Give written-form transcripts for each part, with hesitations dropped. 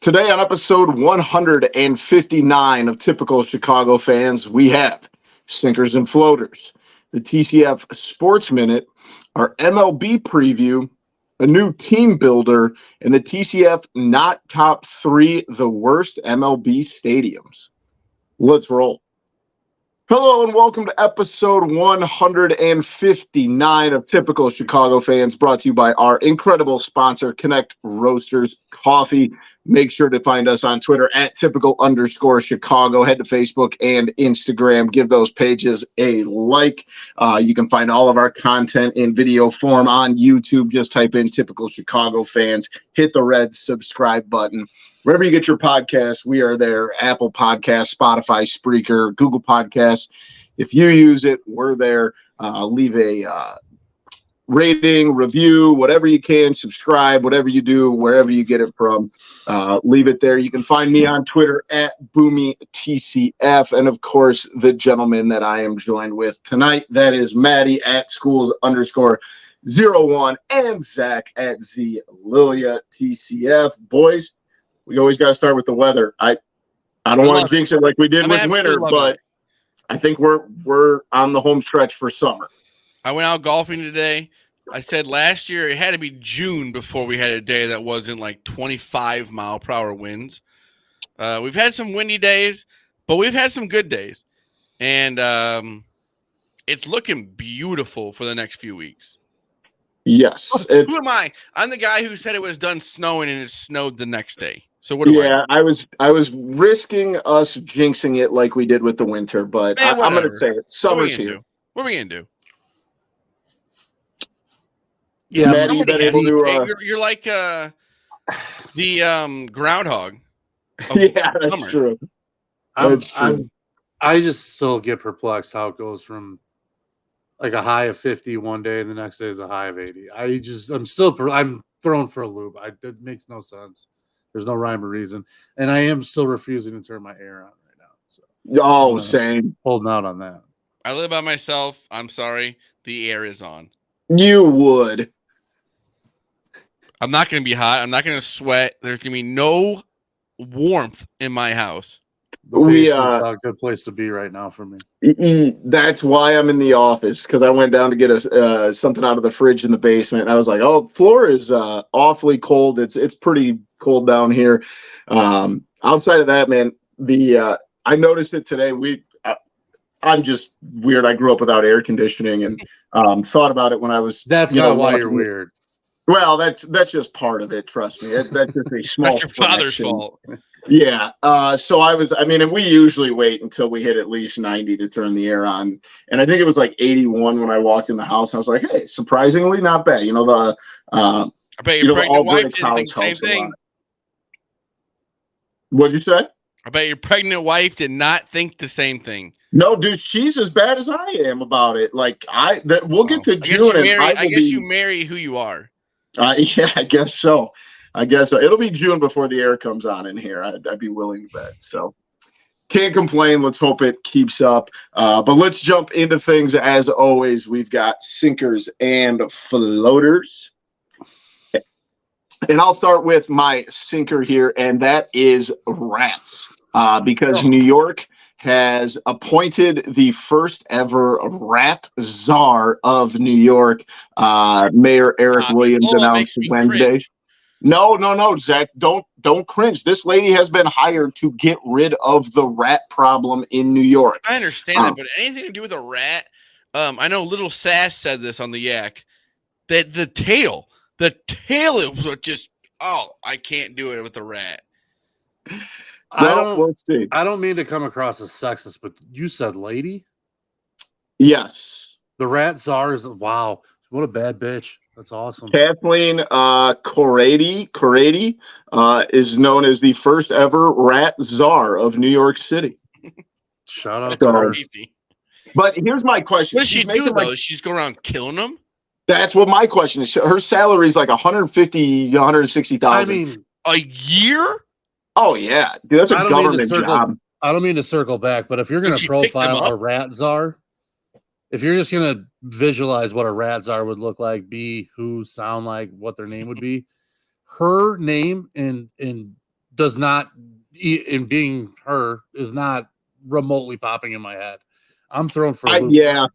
Today on episode 159 of Typical Chicago Fans, we have Sinkers and Floaters, the TCF Sports Minute, our MLB preview, a new team builder, and the TCF NOT Top 3 the worst MLB stadiums. Let's roll. Hello and welcome to episode 159 of Typical Chicago Fans, brought to you by our incredible sponsor, Connect Roasters Coffee. Make sure to find us on Twitter at typical_Chicago. Head to Facebook and Instagram. Give those pages a like. You can find all of our content in video form on YouTube. Just type in Typical Chicago Fans. Hit the red subscribe button. Wherever you get your podcasts, we are there. Apple Podcasts, Spotify, Spreaker, Google Podcasts. If you use it, we're there. Leave a rating, review, whatever you can, subscribe, whatever you do, wherever you get it from, leave it there. You can find me on Twitter at BoomyTCF, and of course, the gentleman that I am joined with tonight, that is Maddie at schools_01 and Zach at ZLiliaTCF. Boys, we always got to start with the weather. I don't want to jinx it like we did with winter, but I think we're on the home stretch for summer. I went out golfing today. I said last year it had to be June before we had a day that wasn't like 25-mile-per-hour winds. We've had some windy days, but we've had some good days. And it's looking beautiful for the next few weeks. Yes. Who am I? I'm the guy who said it was done snowing and it snowed the next day. So what do I do? I was risking us jinxing it like we did with the winter, but I'm going to say it. Summer's here. What are we going to do? Yeah, Maddie, you're like the groundhog. Yeah, that's true. I just still get perplexed how it goes from like a high of 50 one day and the next day is a high of 80. I'm thrown for a loop. It makes no sense. There's no rhyme or reason, and I am still refusing to turn my air on right now. So same. Holding out on that. I live by myself. I'm sorry. The air is on. You would. I'm not going to be hot. I'm not going to sweat. There's going to be no warmth in my house. The basement's a good place to be right now for me. That's why I'm in the office, because I went down to get something out of the fridge in the basement. And I was like, "Oh, floor is awfully cold. It's pretty cold down here." Outside of that, man, I noticed it today. I'm just weird. I grew up without air conditioning and thought about it when I was. That's not why you're weird. Well, that's just part of it. Trust me. That's just a small. That's your father's fault. Yeah. So and we usually wait until we hit at least 90 to turn the air on. And I think it was like 81 when I walked in the house. I was like, hey, surprisingly not bad. I bet your pregnant wife didn't think the same thing. What'd you say? I bet your pregnant wife did not think the same thing. No, dude, she's as bad as I am about it. Like we'll get to June. I guess you marry who you are. Yeah, I guess so. It'll be June before the air comes on in here. I'd be willing to bet. So can't complain. Let's hope it keeps up. But let's jump into things. As always, we've got sinkers and floaters. And I'll start with my sinker here, and that is rats. Because New York has appointed the first ever rat czar of New York. Mayor Eric Williams announced Wednesday. Cringe. No, Zach, don't cringe. This lady has been hired to get rid of the rat problem in New York. I understand that, but anything to do with a rat, I know Little Sass said this on the Yak, that the tail it was just, I can't do it with the rat. We'll see. I don't mean to come across as sexist, but you said lady? Yes. The rat czar is, wow, what a bad bitch. That's awesome. Kathleen Corradi is known as the first ever rat czar of New York City. Shout out to her. But here's my question. What does she do, though? She's going around killing them? That's what my question is. Her salary is like $150,000, $160,000. I mean, a year? Oh, yeah. Dude, that's a government job. I don't mean to circle back, but if you're going to profile a rat czar, if you're just going to visualize what a rat czar would look like, be, who, sound like, what their name would be, her name in does not, in being her, is not remotely popping in my head. I'm thrown for a loop. Yeah.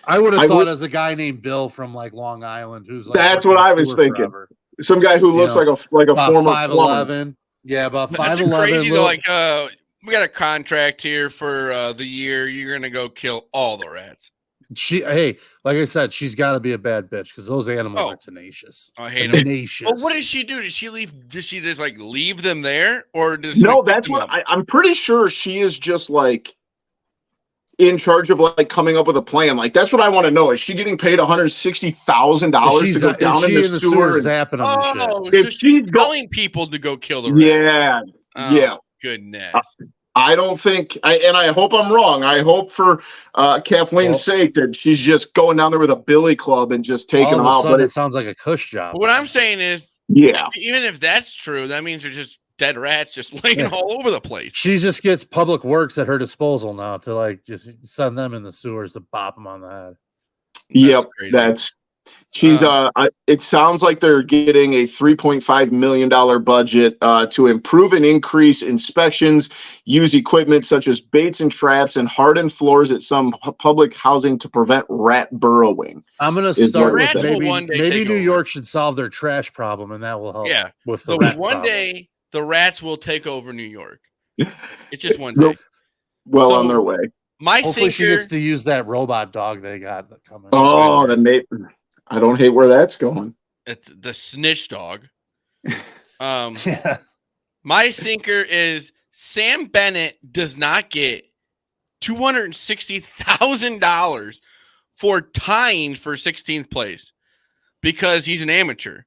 I would have thought as a guy named Bill from like Long Island, who's like that's what I was thinking. Forever. Some guy who looks like a former 5'11". Yeah, about 5'11". Crazy though. Like we got a contract here for the year. You're gonna go kill all the rats. Like I said, she's got to be a bad bitch because those animals are tenacious. I hate tenacious. Well, what does she do? Does she leave? Does she just like leave them there, or does that's what I'm pretty sure she is just like in charge of like coming up with a plan. Like that's what I want to know. Is she getting paid $160,000 to go down in the sewer and zapping them? Oh, so she's telling people to go kill the rats. Yeah. Goodness. I don't think, and I hope I'm wrong. I hope for Kathleen's sake that she's just going down there with a billy club and just taking them out. But it sounds like a cush job. But what I'm saying is, even if that's true, that means they're just dead rats just laying all over the place. She just gets public works at her disposal now to like just send them in the sewers to bop them on the head. She's it sounds like they're getting a $3.5 million budget to improve and increase inspections, use equipment such as baits and traps, and harden floors at some public housing to prevent rat burrowing. I'm gonna start with maybe New York should solve their trash problem, and that will help. Yeah, with the rat one problem. Day the rats will take over New York. It's just one day. Well, on their way. Hopefully she gets to use that robot dog they got coming. Oh, I don't hate where that's going. It's the snitch dog. My sinker is Sam Bennett does not get $260,000 for tying for 16th place because he's an amateur.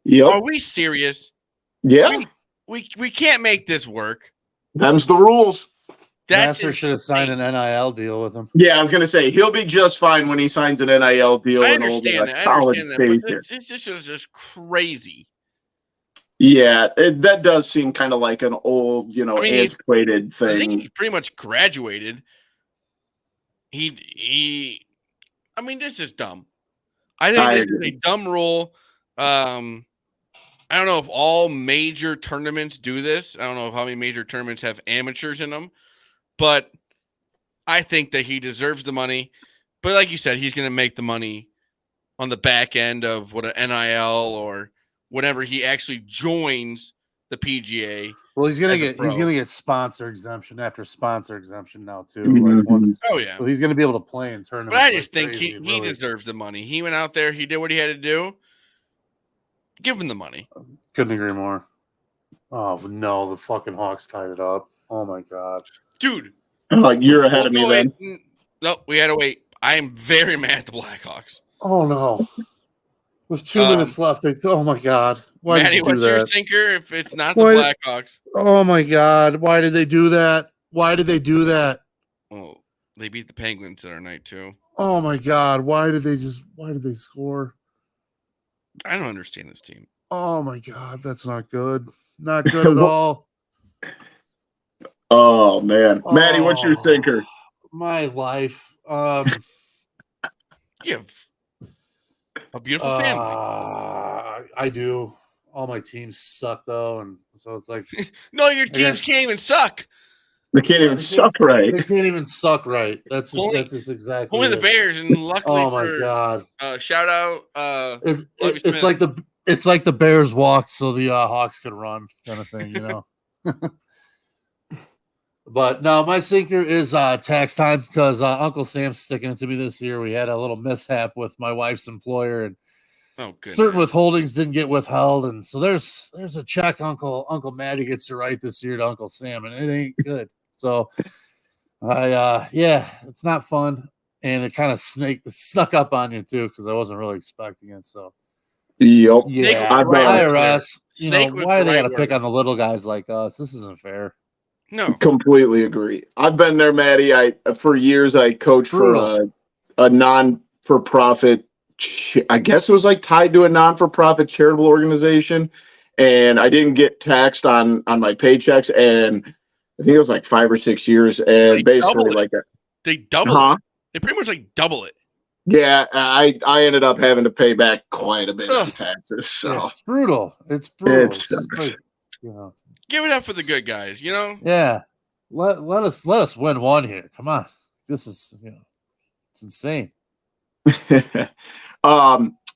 Yep. Are we serious? Yeah. We can't make this work. Them's the rules. Master should have signed an NIL deal with him. Yeah, I was going to say he'll be just fine when he signs an NIL deal. I understand that. But this is just crazy. Yeah, that does seem kind of like an old, antiquated thing. I think he pretty much graduated. This is dumb. I think this is a dumb rule. I don't know if all major tournaments do this. I don't know how many major tournaments have amateurs in them. But I think that he deserves the money. But like you said, he's going to make the money on the back end of what an NIL or whenever he actually joins the PGA. Well, he's going to get sponsor exemption after sponsor exemption now too. Mm-hmm. So he's going to be able to play in tournaments. But I just think he deserves the money. He went out there, he did what he had to do. Give him the money. Couldn't agree more. Oh no, the fucking Hawks tied it up. Oh my god. Dude, you're ahead of me then. No, we had to wait. I am very mad at the Blackhawks. Oh no, with 2 minutes left. Oh my god, why Maddie, did you do what's that? your sinker if it's not the Blackhawks? Oh my god, why did they do that? Why did they do that? Oh, they beat the Penguins the other night too. Oh my god, why did they score? I don't understand this team. Oh my god, that's not good. Not good at all. Oh man, Maddie, what's your sinker? My life. You have a beautiful family. I do. All my teams suck though, and so it's like no, your teams can't even suck. They can't even suck right. They can't even suck right. That's just exactly. Only the Bears, and luckily, oh my god! Shout out. It's like the Bears walked so the Hawks could run, kind of thing, But no, my sinker is tax time because Uncle Sam's sticking it to me this year. We had a little mishap with my wife's employer, and certain withholdings didn't get withheld, and so there's a check Uncle Matty gets to write this year to Uncle Sam, and it ain't good. So it's not fun, and it kind of snuck up on you too because I wasn't really expecting it. So yep, yeah, IRS. Why do they got to pick on the little guys like us? This isn't fair. No, completely agree. I've been there, Maddie. For years I coached for a non-for-profit. I guess it was like tied to a non-for-profit charitable organization, and I didn't get taxed on my paychecks, and I think it was like 5 or 6 years, and basically like that. They double it. They pretty much like double it. Yeah, I ended up having to pay back quite a bit of taxes. So it's brutal. It's brutal. You know, Give it up for the good guys, you know? yeah. Let us win one here. Come on, this is it's insane.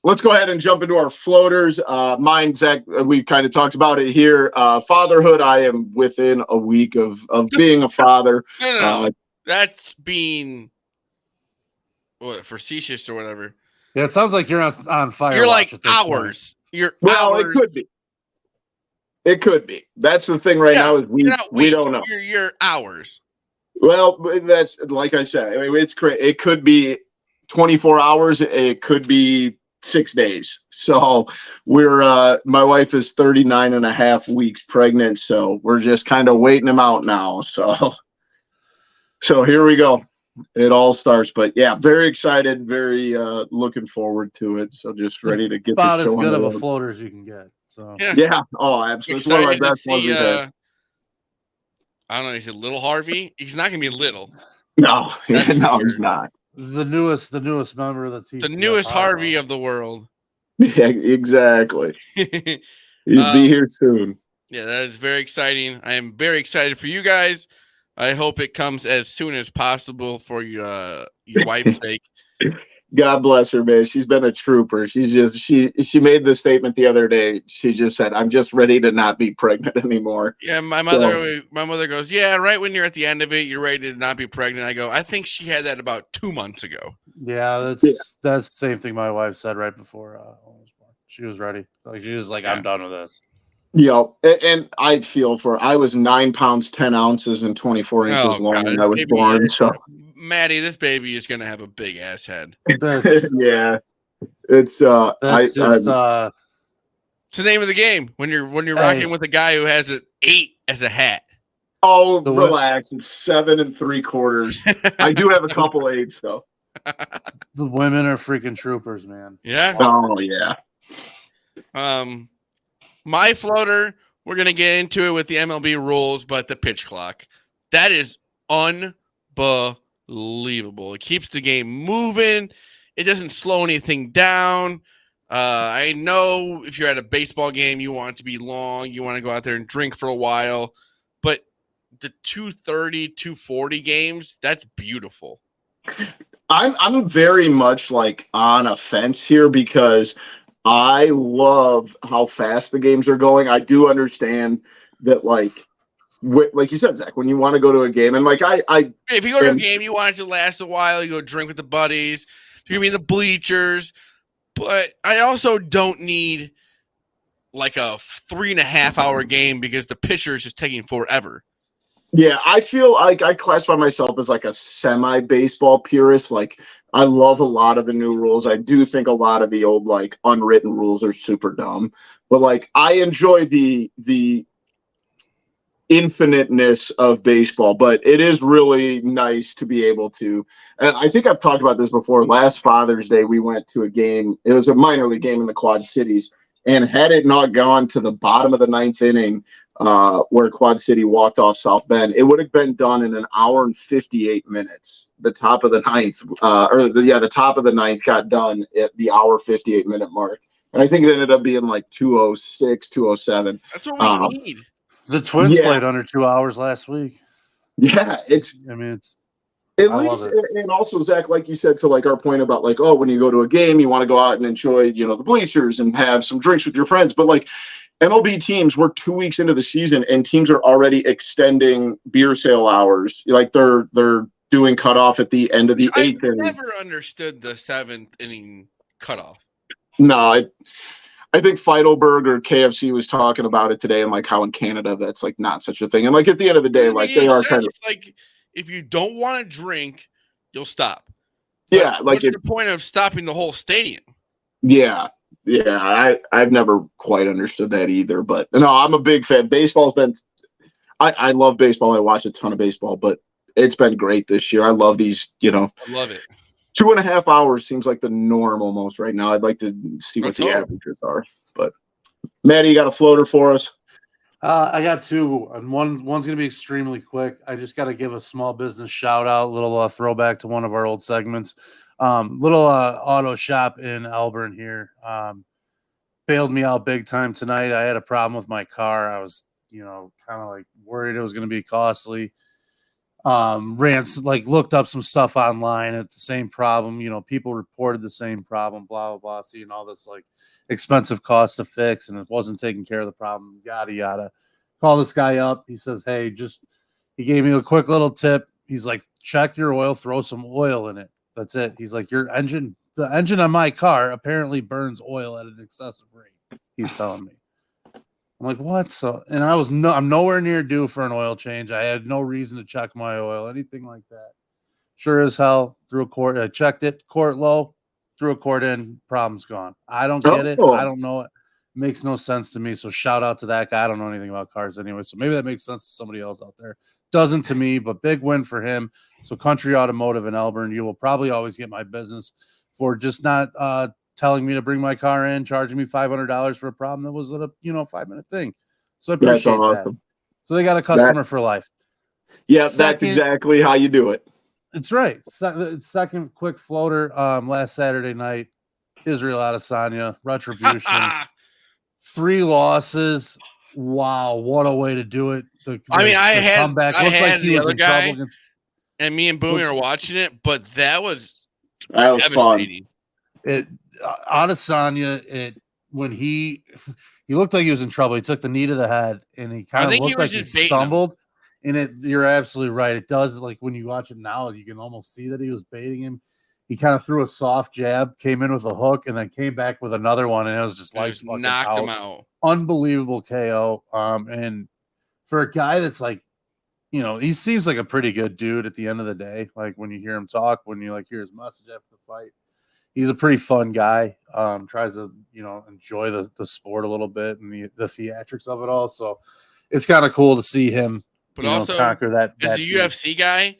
Let's go ahead and jump into our floaters. Mine, Zach, we've kind of talked about it here. Fatherhood, I am within a week of being a father. No. That's being facetious or whatever. Yeah, it sounds like you're on fire. You're like at this hours. You're Well, hours. it could be. It could be. That's the thing right now is we don't know. You're hours. Well, that's like I said. I mean, it's crazy. It could be 24 hours. It could be 6 days. So we're my wife is 39 and a half weeks pregnant. So we're just kind of waiting them out now. So here we go. It all starts. But yeah, very excited. Very looking forward to it. So just ready to get about the as show good on of the a road. floater as you can get. So yeah. Oh, absolutely. It's one of my Excited to best ones see. we've had. I don't know. He said little Harvey. He's not gonna be little. No, That's for sure. he's not. The newest member of the TCF. The newest Harvey of the world. Yeah, exactly. He'd be here soon. Yeah, that is very exciting. I am very excited for you guys. I hope it comes as soon as possible for your wife's sake. God bless her, man. She's been a trooper. She made the statement the other day. She just said, "I'm just ready to not be pregnant anymore." Yeah, my mother goes, "Yeah, right when you're at the end of it, you're ready to not be pregnant." I go, "I think she had that about 2 months ago." Yeah, that's the same thing my wife said right before I was born. She was ready. Like she was like, "I'm done with this." Yeah, and I feel for her. I was 9 pounds 10 ounces and 24 inches long when I was born. So, Maddie, this baby is gonna have a big ass head. Yeah, it's it's the name of the game when you're rocking with a guy who has an 8 as a hat. Oh, relax! It's 7 3/4. I do have a couple 8s though. The women are freaking troopers, man. Yeah. Oh yeah. My floater, we're going to get into it with the MLB rules, but the pitch clock. That is unbelievable. It keeps the game moving. It doesn't slow anything down. I know if you're at a baseball game, you want it to be long. You want to go out there and drink for a while. But the 2:30, 2:40 games, that's beautiful. I'm very much like on a fence here because I love how fast the games are going. I do understand that, like you said, Zach, when you want to go to a game, and like if you go to a game, you want it to last a while. You go drink with the buddies. You're gonna be in the bleachers, but I also don't need like a 3.5 hour game because the pitcher is just taking forever. Yeah, I feel like I classify myself as like a semi-baseball purist. Like I love a lot of the new rules. I do think a lot of the old like unwritten rules are super dumb. But like I enjoy the infiniteness of baseball, but it is really nice to be able to, and I think I've talked about this before. Last Father's Day, we went to a game. It was a minor league game in the Quad Cities. And had it not gone to the bottom of the 9th inning, where Quad City walked off South Bend, it would have been done in an hour and 58 minutes. The top of the 9th, the top of the 9th got done at the hour 58 minute mark. And I think it ended up being like 2:06, 2:07. That's what we need. The Twins played under 2 hours last week. Yeah, it's at least, and also Zach, like you said, to like our point about like, oh, when you go to a game, you want to go out and enjoy, the bleachers and have some drinks with your friends. But like MLB teams, we're 2 weeks into the season and teams are already extending beer sale hours. Like they're doing cutoff at the end of the 8th inning. I never understood the 7th inning cutoff. No, I think Feidelberg or KFC was talking about it today, and like how in Canada that's like not such a thing. And like at the end of the day, like they are kind of like if you don't want to drink, you'll stop. Yeah, but what's the point of stopping the whole stadium? Yeah. I've never quite understood that either. But no, I'm a big fan. Baseball's been. I love baseball. I watch a ton of baseball, but it's been great this year. I love these. I love it. 2.5 hours seems like the norm almost right now. I'd like to see what the averages are. But Maddie, you got a floater for us? I got 2, and one's going to be extremely quick. I just got to give a small business shout out, a little throwback to one of our old segments. Little auto shop in Elburn here bailed me out big time tonight. I had a problem with my car. I was kind of like worried it was going to be costly. Looked up some stuff online at the same problem. People reported the same problem, blah, blah, blah, seeing all this like expensive cost to fix, and it wasn't taking care of the problem, yada, yada. Call this guy up. He says, hey, he gave me a quick little tip. He's like, check your oil, throw some oil in it. That's it. He's like, the engine on my car apparently burns oil at an excessive rate. He's telling me. I'm like, what? And I'm nowhere near due for an oil change. I had no reason to check my oil, anything like that. Sure as hell, threw a quart. I checked it, quart low, threw a quart in, problem's gone. I don't get it. I don't know it. Makes no sense to me. So shout out to that guy. I don't know anything about cars anyway. So maybe that makes sense to somebody else out there. Doesn't to me, but big win for him. So Country Automotive in Elburn, you will probably always get my business for just not telling me to bring my car in, charging me $500 for a problem that was a 5-minute thing. So I appreciate that. So they got a customer for life. Yeah, that's exactly how you do it. It's right. Second quick floater. Last Saturday night, Israel Adesanya, Retribution, 3 losses. Wow, what a way to do it! I had comeback. I looked had like he the was other in guy, trouble against. And me and Boomy are watching it, but that was devastating. Adesanya, when he looked like he was in trouble. He took the knee to the head, and he kind of looked like he stumbled. And you're absolutely right. It does, like when you watch it now, you can almost see that he was baiting him. He kind of threw a soft jab, came in with a hook, and then came back with another one, and it was just like knocked him out. Unbelievable KO. And for a guy that's like, he seems like a pretty good dude at the end of the day. Like when you hear him talk, when you hear his message after the fight, he's a pretty fun guy. Tries to, enjoy the sport a little bit and the theatrics of it all. So it's kind of cool to see him, but also conquer that. As a UFC guy,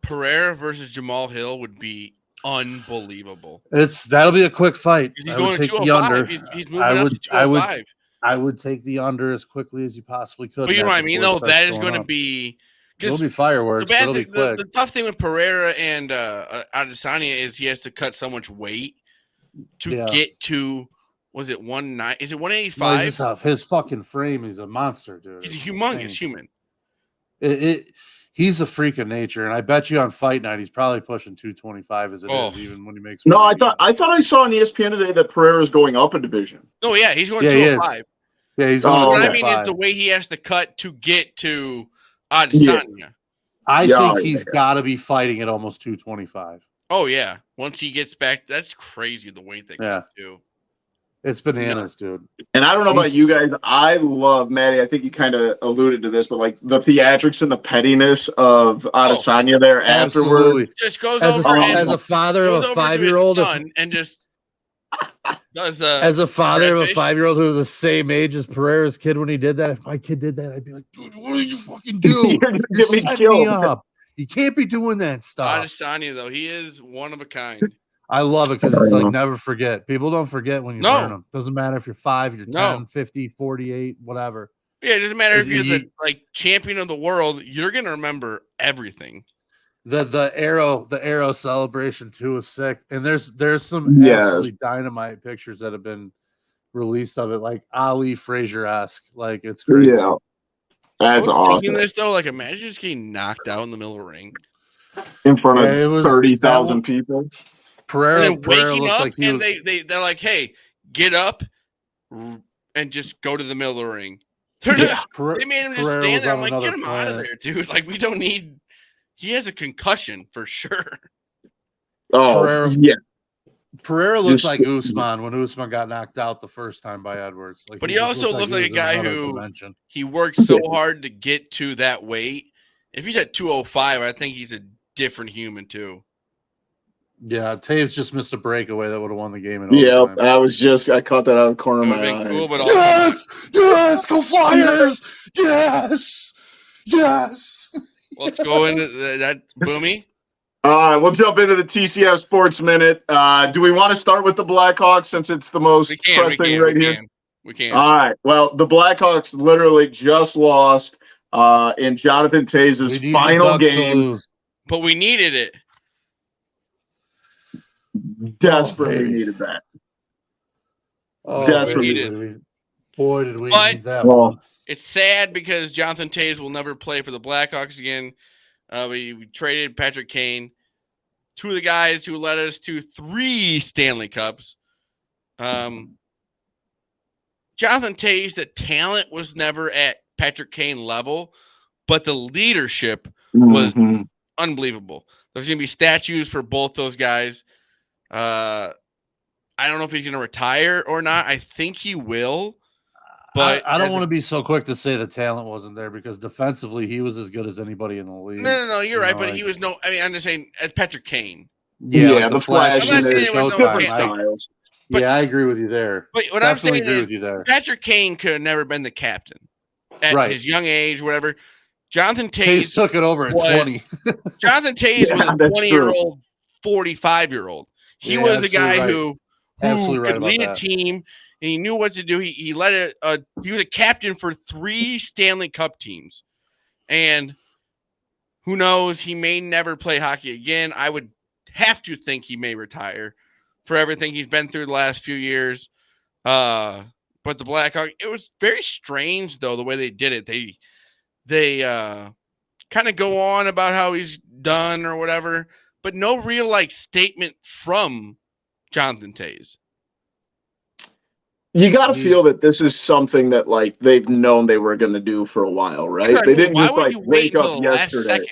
Pereira versus Jamal Hill would be unbelievable. That'll be a quick fight. He's going to 205. He's moving up to 205. I would take the under as quickly as you possibly could. But you know what I mean, though? That is going to be... It'll be fireworks. The tough thing with Pereira and Adesanya is he has to cut so much weight to get to... Was it 190? Is it 185? No, his fucking frame is a monster, dude. He's a humongous human. He's a freak of nature, and I bet you on fight night he's probably pushing 225 as it is, even when he makes. No, I thought I saw on ESPN today that Pereira's going up a division. No, yeah, he's going 205. Yeah, he's going. What I mean is the way he has to cut to get to Adesanya. Yeah. I think he's got to be fighting at almost 225. Oh yeah, once he gets back, that's crazy the weight that gets to. It's bananas, dude. And I don't know about you guys. I love, Maddie, I think you kind of alluded to this, but like the theatrics and the pettiness of Adesanya there afterwards. Just goes as over as a father of a 5-year-old and just does the as a father of a 5-year-old who was the same age as Pereira's kid when he did that. If my kid did that, I'd be like, dude, what did you fucking do? You're set me up. You can't be doing that stuff. Adesanya, though, he is one of a kind. I love it because it's like never forget. People don't forget when you burn them. Doesn't matter if you're 5, you're 10, 50, 48, whatever. Yeah, it doesn't matter if you're the champion of the world. You're gonna remember everything. The arrow celebration too is sick, and there's some absolutely dynamite pictures that have been released of it, like Ali Frazier-esque. Like it's crazy. Yeah, that's awesome. Thinking this though, like imagine just getting knocked out in the middle of the ring in front of 30,000 people. Pereira waking up like and they're like, hey, get up and just go to the middle of the ring. They made him just stand there. I'm like, get him out of there, dude. Like, we don't need. He has a concussion for sure. Oh, Pereira looked like Usman when Usman got knocked out the first time by Edwards. But he also looked like a guy who he worked so hard to get to that weight. If he's at 205, I think he's a different human too. Yeah, Taves just missed a breakaway that would have won the game. Yeah, I caught that out of the corner of my eye. Cool, but yes, go Flyers! Yes. Let's go into that, Boomy. All right, we'll jump into the TCF Sports Minute. Do we want to start with the Blackhawks since it's the most pressing right here? We can. All right. Well, the Blackhawks literally just lost in Jonathan Taves' final game. But we needed it. Desperately needed that. Desperately. Boy, did we need that one. It's sad because Jonathan Toews will never play for the Blackhawks again. We traded Patrick Kane, two of the guys who led us to 3 Stanley Cups. Jonathan Toews, the talent was never at Patrick Kane level, but the leadership was unbelievable. There's going to be statues for both those guys. I don't know if he's going to retire or not. I think he will. But I don't want to be so quick to say the talent wasn't there because defensively he was as good as anybody in the league. No, you're right. But he was I'm just saying as Patrick Kane. Yeah, the flash. I'm not saying there was no different styles. But, yeah, I agree with you there. But what Definitely I'm saying is Patrick Kane could have never been the captain at his young age, whatever. Jonathan Toews took it over at 20. Jonathan Toews was a 20-year-old, 45-year-old. He was a guy who could lead a team. And he knew what to do. He led it. He was a captain for 3 Stanley Cup teams, and who knows? He may never play hockey again. I would have to think he may retire for everything he's been through the last few years. But the Blackhawks, it was very strange though the way they did it. They kind of go on about how he's done or whatever, but no real statement from Jonathan Toews. You got to feel that this is something that they've known they were going to do for a while, right? They didn't just wake up yesterday.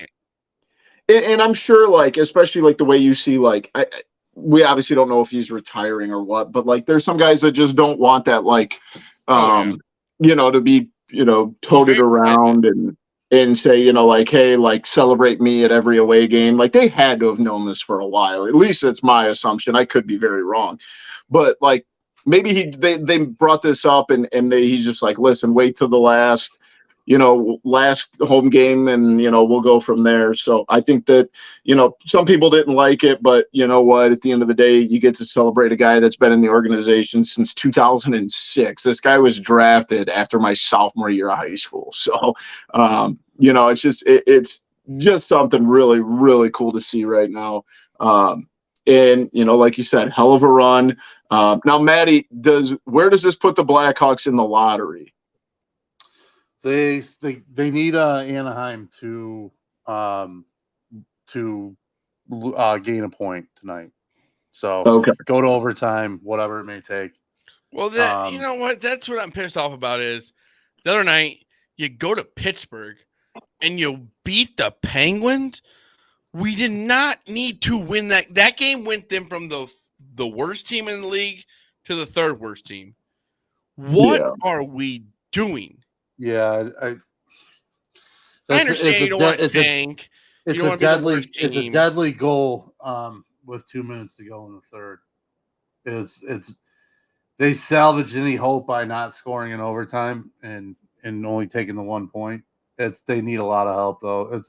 And I'm sure especially the way you see we obviously don't know if he's retiring or what, but there's some guys that just don't want that to be toted around and say hey, celebrate me at every away game. They had to have known this for a while. At least it's my assumption. I could be very wrong, but maybe they brought this up and he's just listen, wait till the last home game and we'll go from there. So I think that some people didn't like it, but you know what, at the end of the day you get to celebrate a guy that's been in the organization since 2006. This guy was drafted after my sophomore year of high school. So it's just something really, really cool to see right now. And like you said, hell of a run. Now, Maddie, where does this put the Blackhawks in the lottery? They need Anaheim to gain a point tonight. So go to overtime, whatever it may take. Well, you know what? That's what I'm pissed off about is the other night you go to Pittsburgh and you beat the Penguins. We did not need to win that. That game went them from the worst team in the league to the 3rd worst team. What are we doing? Yeah, I understand you don't want to tank. It's a deadly goal with 2 minutes to go in the 3rd. They salvaged any hope by not scoring in overtime and only taking the 1 point. They need a lot of help though.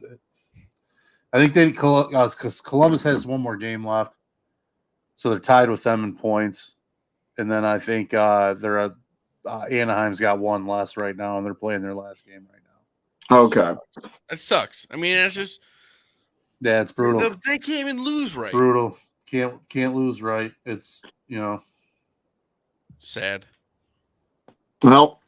I think because Columbus has 1 more game left, so they're tied with them in points, and then I think Anaheim's got 1 less right now, and they're playing their last game right now. Okay, that sucks. I mean, it's just it's brutal. They can't even lose right. Brutal. Can't lose right. It's sad. Well,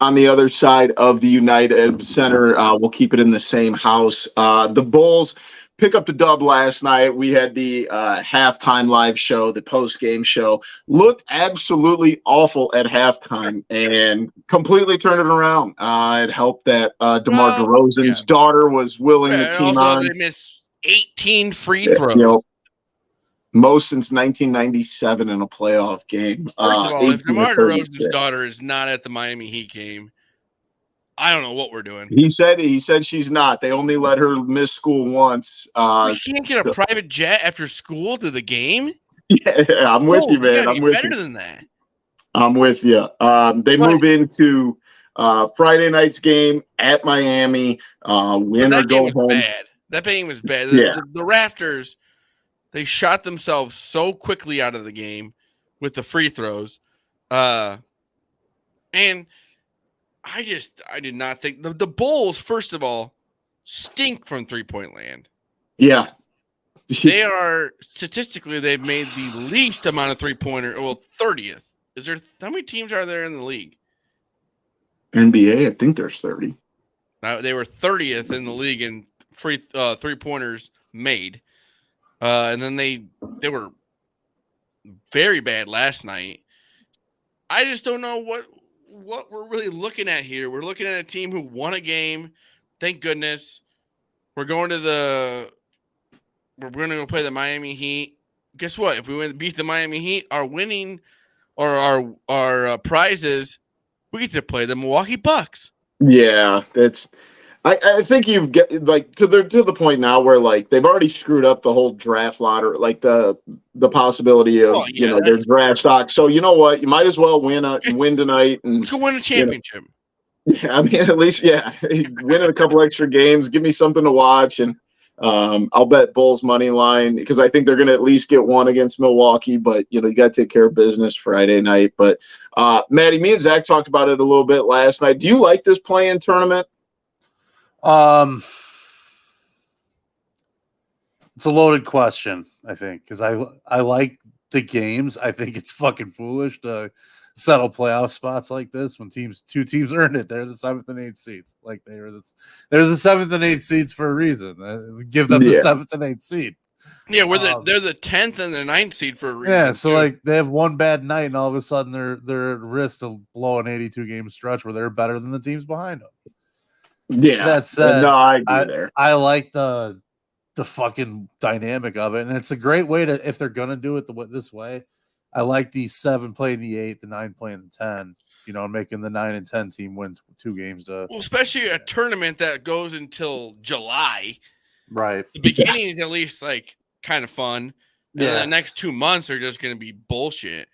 on the other side of the United Center, we'll keep it in the same house. The Bulls pick up the dub last night. We had the halftime live show, the post-game show. Looked absolutely awful at halftime and completely turned it around. It helped that DeMar DeRozan's daughter was willing to team on. They missed 18 free throws. Most since 1997 in a playoff game. First of all, if DeMar DeRozan's daughter is not at the Miami Heat game, I don't know what we're doing. He said she's not. They only let her miss school once. You can't get a private jet after school to the game? Yeah, I'm with you, man. I'm with you. Better than that. I'm with you. They move into Friday night's game at Miami. Win or go home. Bad. That game was bad. The Raptors, they shot themselves so quickly out of the game with the free throws. And I did not think the Bulls, first of all, stink from 3-point land. Yeah. They are statistically, they've made the least amount of 3-pointer. Well, 30th. How many teams are there in the league? NBA, I think there's 30. Now, they were 30th in the league in free three-pointers made. And then they were very bad last night. I just don't know what we're really looking at here. We're looking at a team who won a game. Thank goodness. We're going to go play the Miami Heat. Guess what? If we beat the Miami Heat, our winning or our prizes, we get to play the Milwaukee Bucks. Yeah, that's. I think you've get like to the point now where like they've already screwed up the whole draft lottery, like the possibility of their draft stock. So you know what? You might as well win tonight and let's go win a championship. Yeah, I mean at least win a couple extra games, give me something to watch, and I'll bet Bulls money line because I think they're going to at least get one against Milwaukee. But you got to take care of business Friday night. But Maddie, me and Zach talked about it a little bit last night. Do you like this play-in tournament? It's a loaded question, I think, because I like the games. I think it's fucking foolish to settle playoff spots like this when two teams earned it. They're the 7th and 8th seeds. Like they're the 7th and 8th seeds for a reason. Give them the 7th and 8th seed. Yeah, they're the 10th and the 9th seed for a reason. Yeah, so like they have one bad night and all of a sudden they're at risk to blow an 82 game stretch where they're better than the teams behind them. Yeah, that said, no, I agree there. I like the fucking dynamic of it, and it's a great way to if they're gonna do it this way. I like the 7 playing the 8, the 9 playing the 10. Making the 9 and 10 team win 2 games especially a tournament that goes until July. Right, the beginning is at least like kind of fun, and then the next 2 months are just going to be bullshit.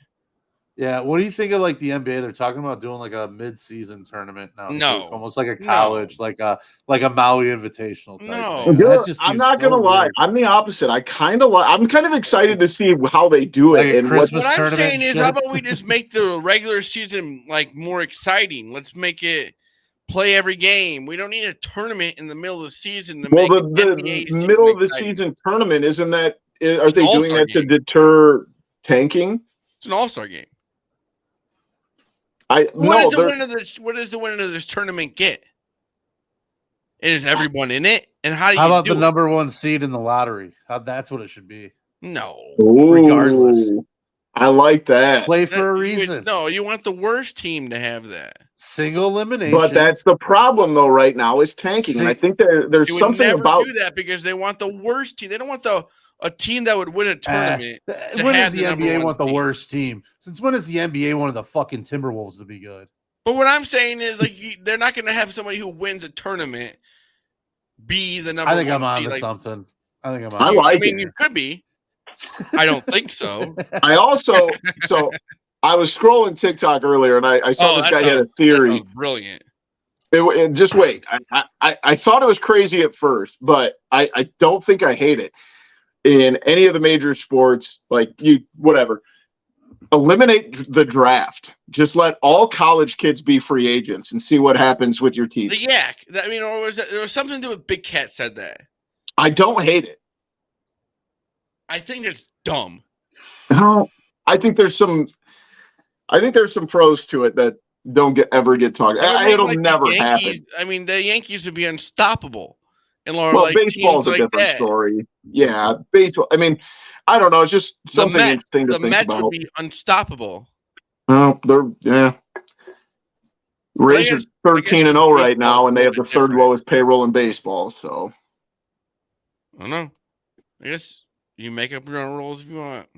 Yeah, what do you think of like the NBA? They're talking about doing like a mid-season tournament now. No, almost like a college, like a Maui Invitational type. No, I'm not gonna lie. I'm the opposite. I'm kind of excited to see how they do it. And what I'm saying is, how about we just make the regular season like more exciting? Let's make it play every game. We don't need a tournament in the middle of the season to make the middle of the season tournament isn't that? Are they doing that to deter tanking? It's an all-star game. What does the winner of this tournament get? Is everyone in it? And how about the number 1 seed in the lottery? That's what it should be. No. Regardless. I like that. Play for a reason. You want the worst team to have that. Single elimination. But that's the problem though right now is tanking. And I think there's something about do that because they want the worst team. They don't want a team that would win a tournament. When does the NBA want the worst team? Since when is the NBA one of the fucking Timberwolves to be good? But what I'm saying is, like, they're not going to have somebody who wins a tournament be the number 1 seed. I think I'm on to something. I mean, you could be. I don't think so. I was scrolling TikTok earlier, and I saw this guy had a theory. Brilliant. Just wait. I thought it was crazy at first, but I don't think I hate it. In any of the major sports, whatever, eliminate the draft. Just let all college kids be free agents and see what happens with your team. The yak. Or there was something to do with Big Cat said that. I don't hate it. I think it's dumb. No, I think there's some pros to it that don't ever get talked. It'll never happen. I mean, the Yankees would be unstoppable. Baseball's a different story. Yeah, baseball. I mean, I don't know. It's just something interesting to think about. The Mets would be unstoppable. Well, Rays are 13-0 right now, and they have the third lowest payroll in baseball. So, I don't know. I guess you make up your own rules if you want.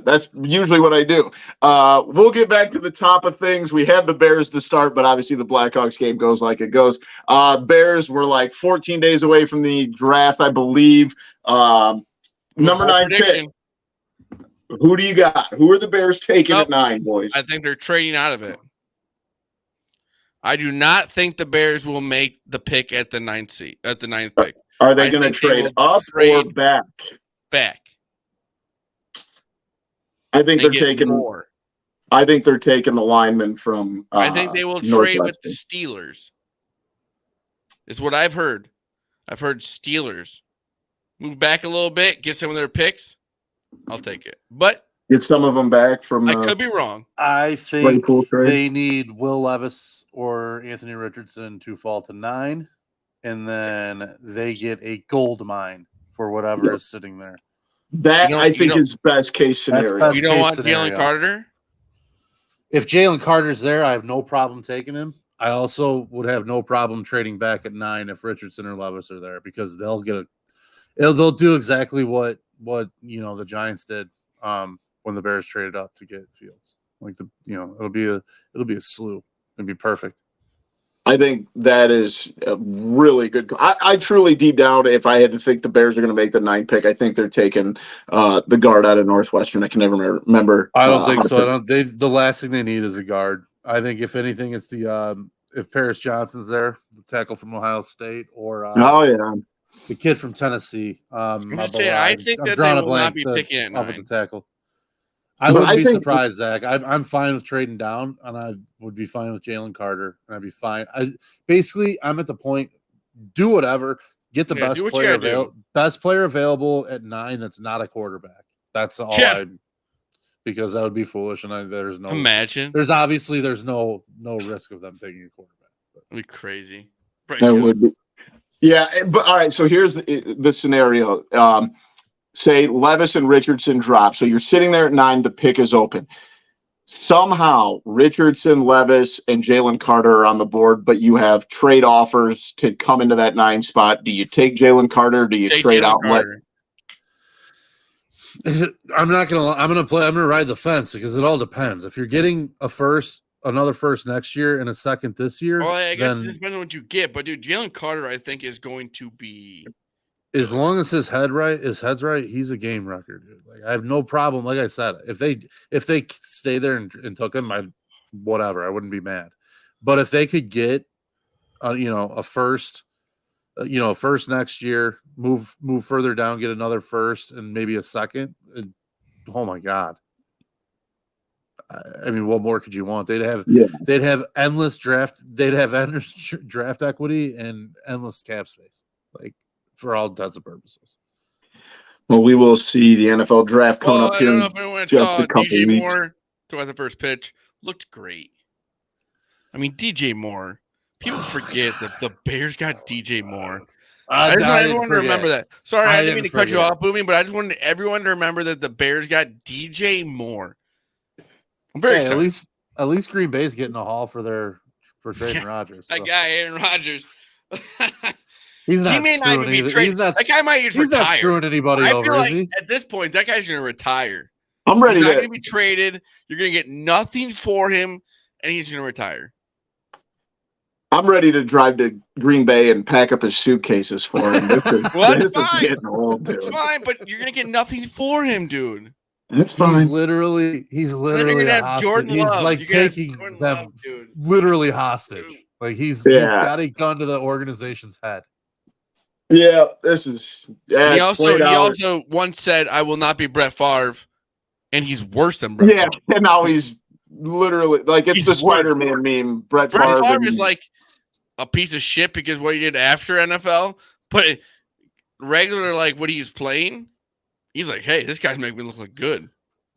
That's usually what I do. We'll get back to the top of things. We had the Bears to start, but obviously the Blackhawks game goes like it goes. Bears were like 14 days away from the draft, I believe. Number 9 pick. Who do you got? Who are the Bears taking at 9, boys? I think they're trading out of it. I do not think the Bears will make the pick at the 9th seat, at the 9th pick. Are they going to trade up or back? Back. I think they're taking more. I think they're taking the lineman from. I think they will trade with the Steelers. Is what I've heard. I've heard Steelers move back a little bit, get some of their picks. I'll take it. But Get some of them back from. I could be wrong. I think Claypool trade. they need Will Levis or Anthony Richardson to fall to 9, and then they get a gold mine for whatever is sitting there. That I think is best case scenario. That's You don't want Jalen Carter? If Jalen Carter's there, I have no problem taking him. I also would have no problem trading back at 9 if Richardson or Levis are there, because they'll do exactly what the Giants did when the Bears traded up to get Fields. Like it'll be a slew. It'd be perfect. I think that is a really good. I truly, deep down, if I had to think the Bears are going to make the 9th pick, I think they're taking the guard out of Northwestern. I can never remember. I don't think so. The last thing they need is a guard. I think if anything, it's if Paris Johnson's there, the tackle from Ohio State, or the kid from Tennessee. I'm just saying, I think that they will not be picking at 9. Offensive tackle. I wouldn't be surprised, Zach. I'm fine with trading down, and I would be fine with Jalen Carter, and I'd be fine. I'm at the point, do whatever, get the best player available at 9 that's not a quarterback. That's all. Because that would be foolish, and there's no there's no risk of them taking a quarterback. That'd be crazy. That would be. Yeah, but all right. So here's the scenario. Say Levis and Richardson drop. So you're sitting there at 9. The pick is open. Somehow Richardson, Levis, and Jalen Carter are on the board, but you have trade offers to come into that 9 spot. Do you take Jalen Carter? Or do you trade out? I'm gonna ride the fence, because it all depends. If you're getting another first next year and a second this year, well, I guess it depends on what you get. But dude, Jalen Carter, I think, is going to be, as long as his head's right, he's a game record, dude. Like, I have no problem. Like I said, if they stay there and took him, I wouldn't be mad. But if they could get a first next year, move further down, get another first and maybe a second, oh my God. I mean, what more could you want? They'd have endless draft equity and endless cap space, like, for all intents and purposes. Well, we will see the NFL draft coming up here. I don't know if anyone saw DJ Moore throw out the first pitch. Looked great. I mean, DJ Moore. People forget that the Bears got DJ Moore. I just want everyone to remember that. Sorry, I didn't mean to cut you off, Booming, but I just wanted everyone to remember that the Bears got DJ Moore. I'm very excited. At least Green Bay's getting a haul for trading Rodgers. That guy, Aaron Rodgers. He's not. He may not even be traded. That guy might just retire. He's not screwing anybody over. I feel like at this point, that guy's going to retire. I'm ready. He's not going to be traded. You're going to get nothing for him, and he's going to retire. I'm ready to drive to Green Bay and pack up his suitcases for him. This is getting old, dude. That's fine, but you're going to get nothing for him, dude. That's fine. He's literally a hostage. Jordan he's Love. like taking them literally hostage. Dude. Like he's got a gun to the organization's head. Yeah, this is. Yeah, he also once said, "I will not be Brett Favre," and he's worse than Brett. Yeah, Favre. And now he's literally like it's the Spider-Man meme. Brett Favre is like a piece of shit because what he did after NFL, but regular like what he's playing. He's like, hey, this guy's making me look good.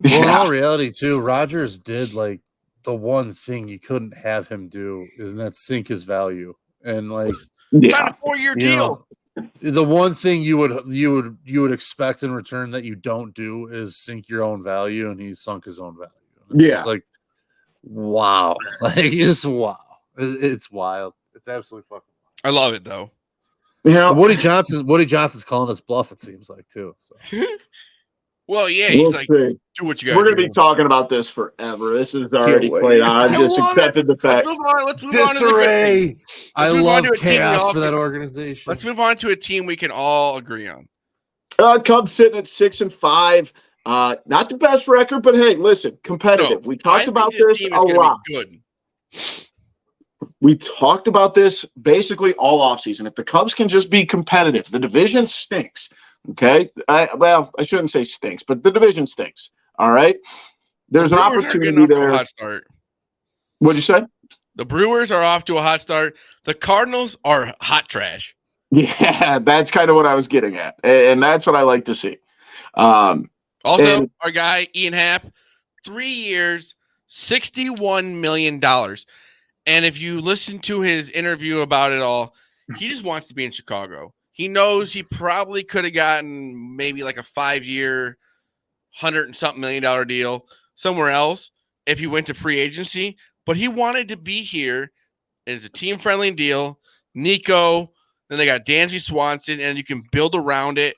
Well, in all reality, too, Rodgers did like the one thing you couldn't have him do, and that's sink his value. And like, sign a 4-year deal. The one thing you would expect in return that you don't do is sink your own value, and he sunk his own value. It's just like, wow, like it's wow, it's wild. It's absolutely fucking wild. I love it though. Yeah, Woody Johnson's calling us bluff. It seems like too. So. Well, yeah, he's like, do what you got. We're gonna be talking about this forever. This is already played on. I just accepted the fact. Let's move on to the I love chaos for that organization. Let's move on to a team we can all agree on. Cubs sitting at 6-5. Not the best record, but hey, listen, competitive. No, we talked about this a lot. Good. We talked about this basically all offseason. If the Cubs can just be competitive, the division stinks. Okay. I shouldn't say stinks, but the division stinks. All right. There's an opportunity there. Hot start. What'd you say? The Brewers are off to a hot start. The Cardinals are hot trash. Yeah, that's kind of what I was getting at. And that's what I like to see. I Also, And our guy, Ian Happ, 3 years, $61 million. And if you listen to his interview about it all, he just wants to be in Chicago. He knows he probably could have gotten maybe like a 5-year, $100 and something million deal somewhere else if he went to free agency, but he wanted to be here. And it's a team friendly deal. Nico, then they got Dansby Swanson, and you can build around it.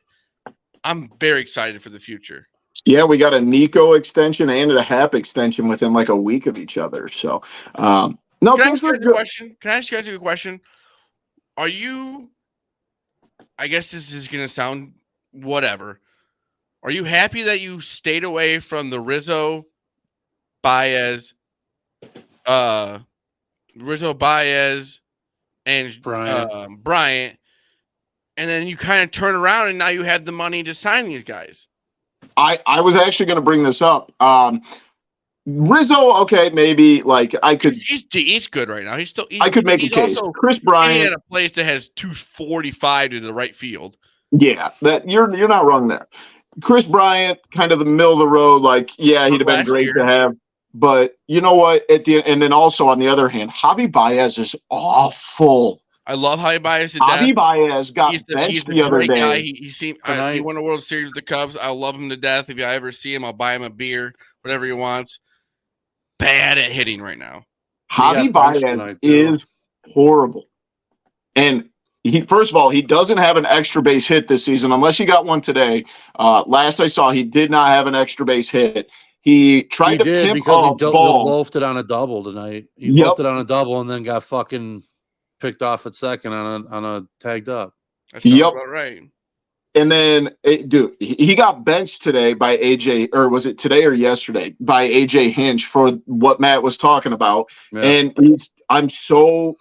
I'm very excited for the future. yeah, we got a Nico extension and a Happ extension within like a week of each other. So, no, Can I things ask you look guys a good. question? Can I ask you guys a question? Are you, I guess this is going to sound whatever. Are you happy that you stayed away from the Baez, uh, Baez and Bryant, and then you kind of turn around and now you have the money to sign these guys? I was actually going to bring this up. Rizzo, okay, maybe like I could. He's good right now. I could make a case. Also Chris hitting Bryant, at a place that has 245 to the right field. yeah, that you're not wrong there. Chris Bryant, kind of the middle of the road, like, yeah, he'd have been Last great year. to have. But you know what? And then also on the other hand, Javi Baez is awful. I love Javi Baez to Javi death. Baez got He's benched the the other great guy. day. He won a World Series with the Cubs. I love him to death. If I ever see him, I'll buy him a beer, whatever he wants. Bad at hitting right now. Javi Baez is horrible. And first of all, he doesn't have an extra base hit this season, unless he got one today. Last I saw, he did not have an extra base hit. He tried to pimp because he ball. loafed it on a double tonight. He loafed it on a double and then got fucking picked off at second on a tagged up. That sounds about right. And then, he got benched today by AJ, or was it today or yesterday, by AJ Hinch for what Matt was talking about. Yeah. And I'm so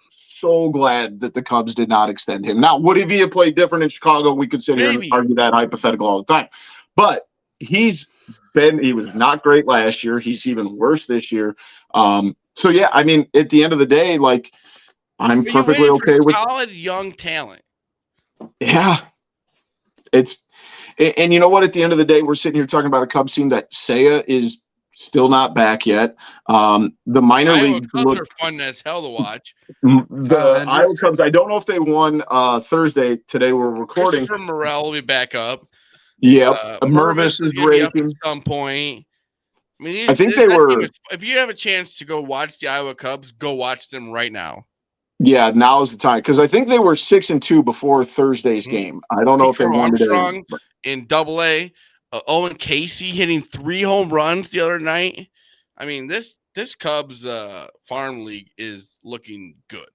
glad that the Cubs did not extend him. Now, would he have played different in Chicago? We could sit here and argue that hypothetical all the time. But he was not great last year. He's even worse this year. So, yeah, I mean, at the end of the day, like, I'm perfectly okay with solid young talent. Yeah. And you know what? At the end of the day, we're sitting here talking about a Cubs team that Seiya is still not back yet. The minor league Cubs are fun as hell to watch. The Iowa Cubs, I don't know if they won Thursday. Today we're recording. Christopher Morel will be back up. Yep. Mervis is raking at some point. I mean, I think they were. If you have a chance to go watch the Iowa Cubs, go watch them right now. Yeah, now's the time, because I think they were 6-2 before Thursday's game. I don't know if they won today. In Double-A, Owen Casey hitting 3 home runs the other night. I mean, this Cubs farm league is looking good.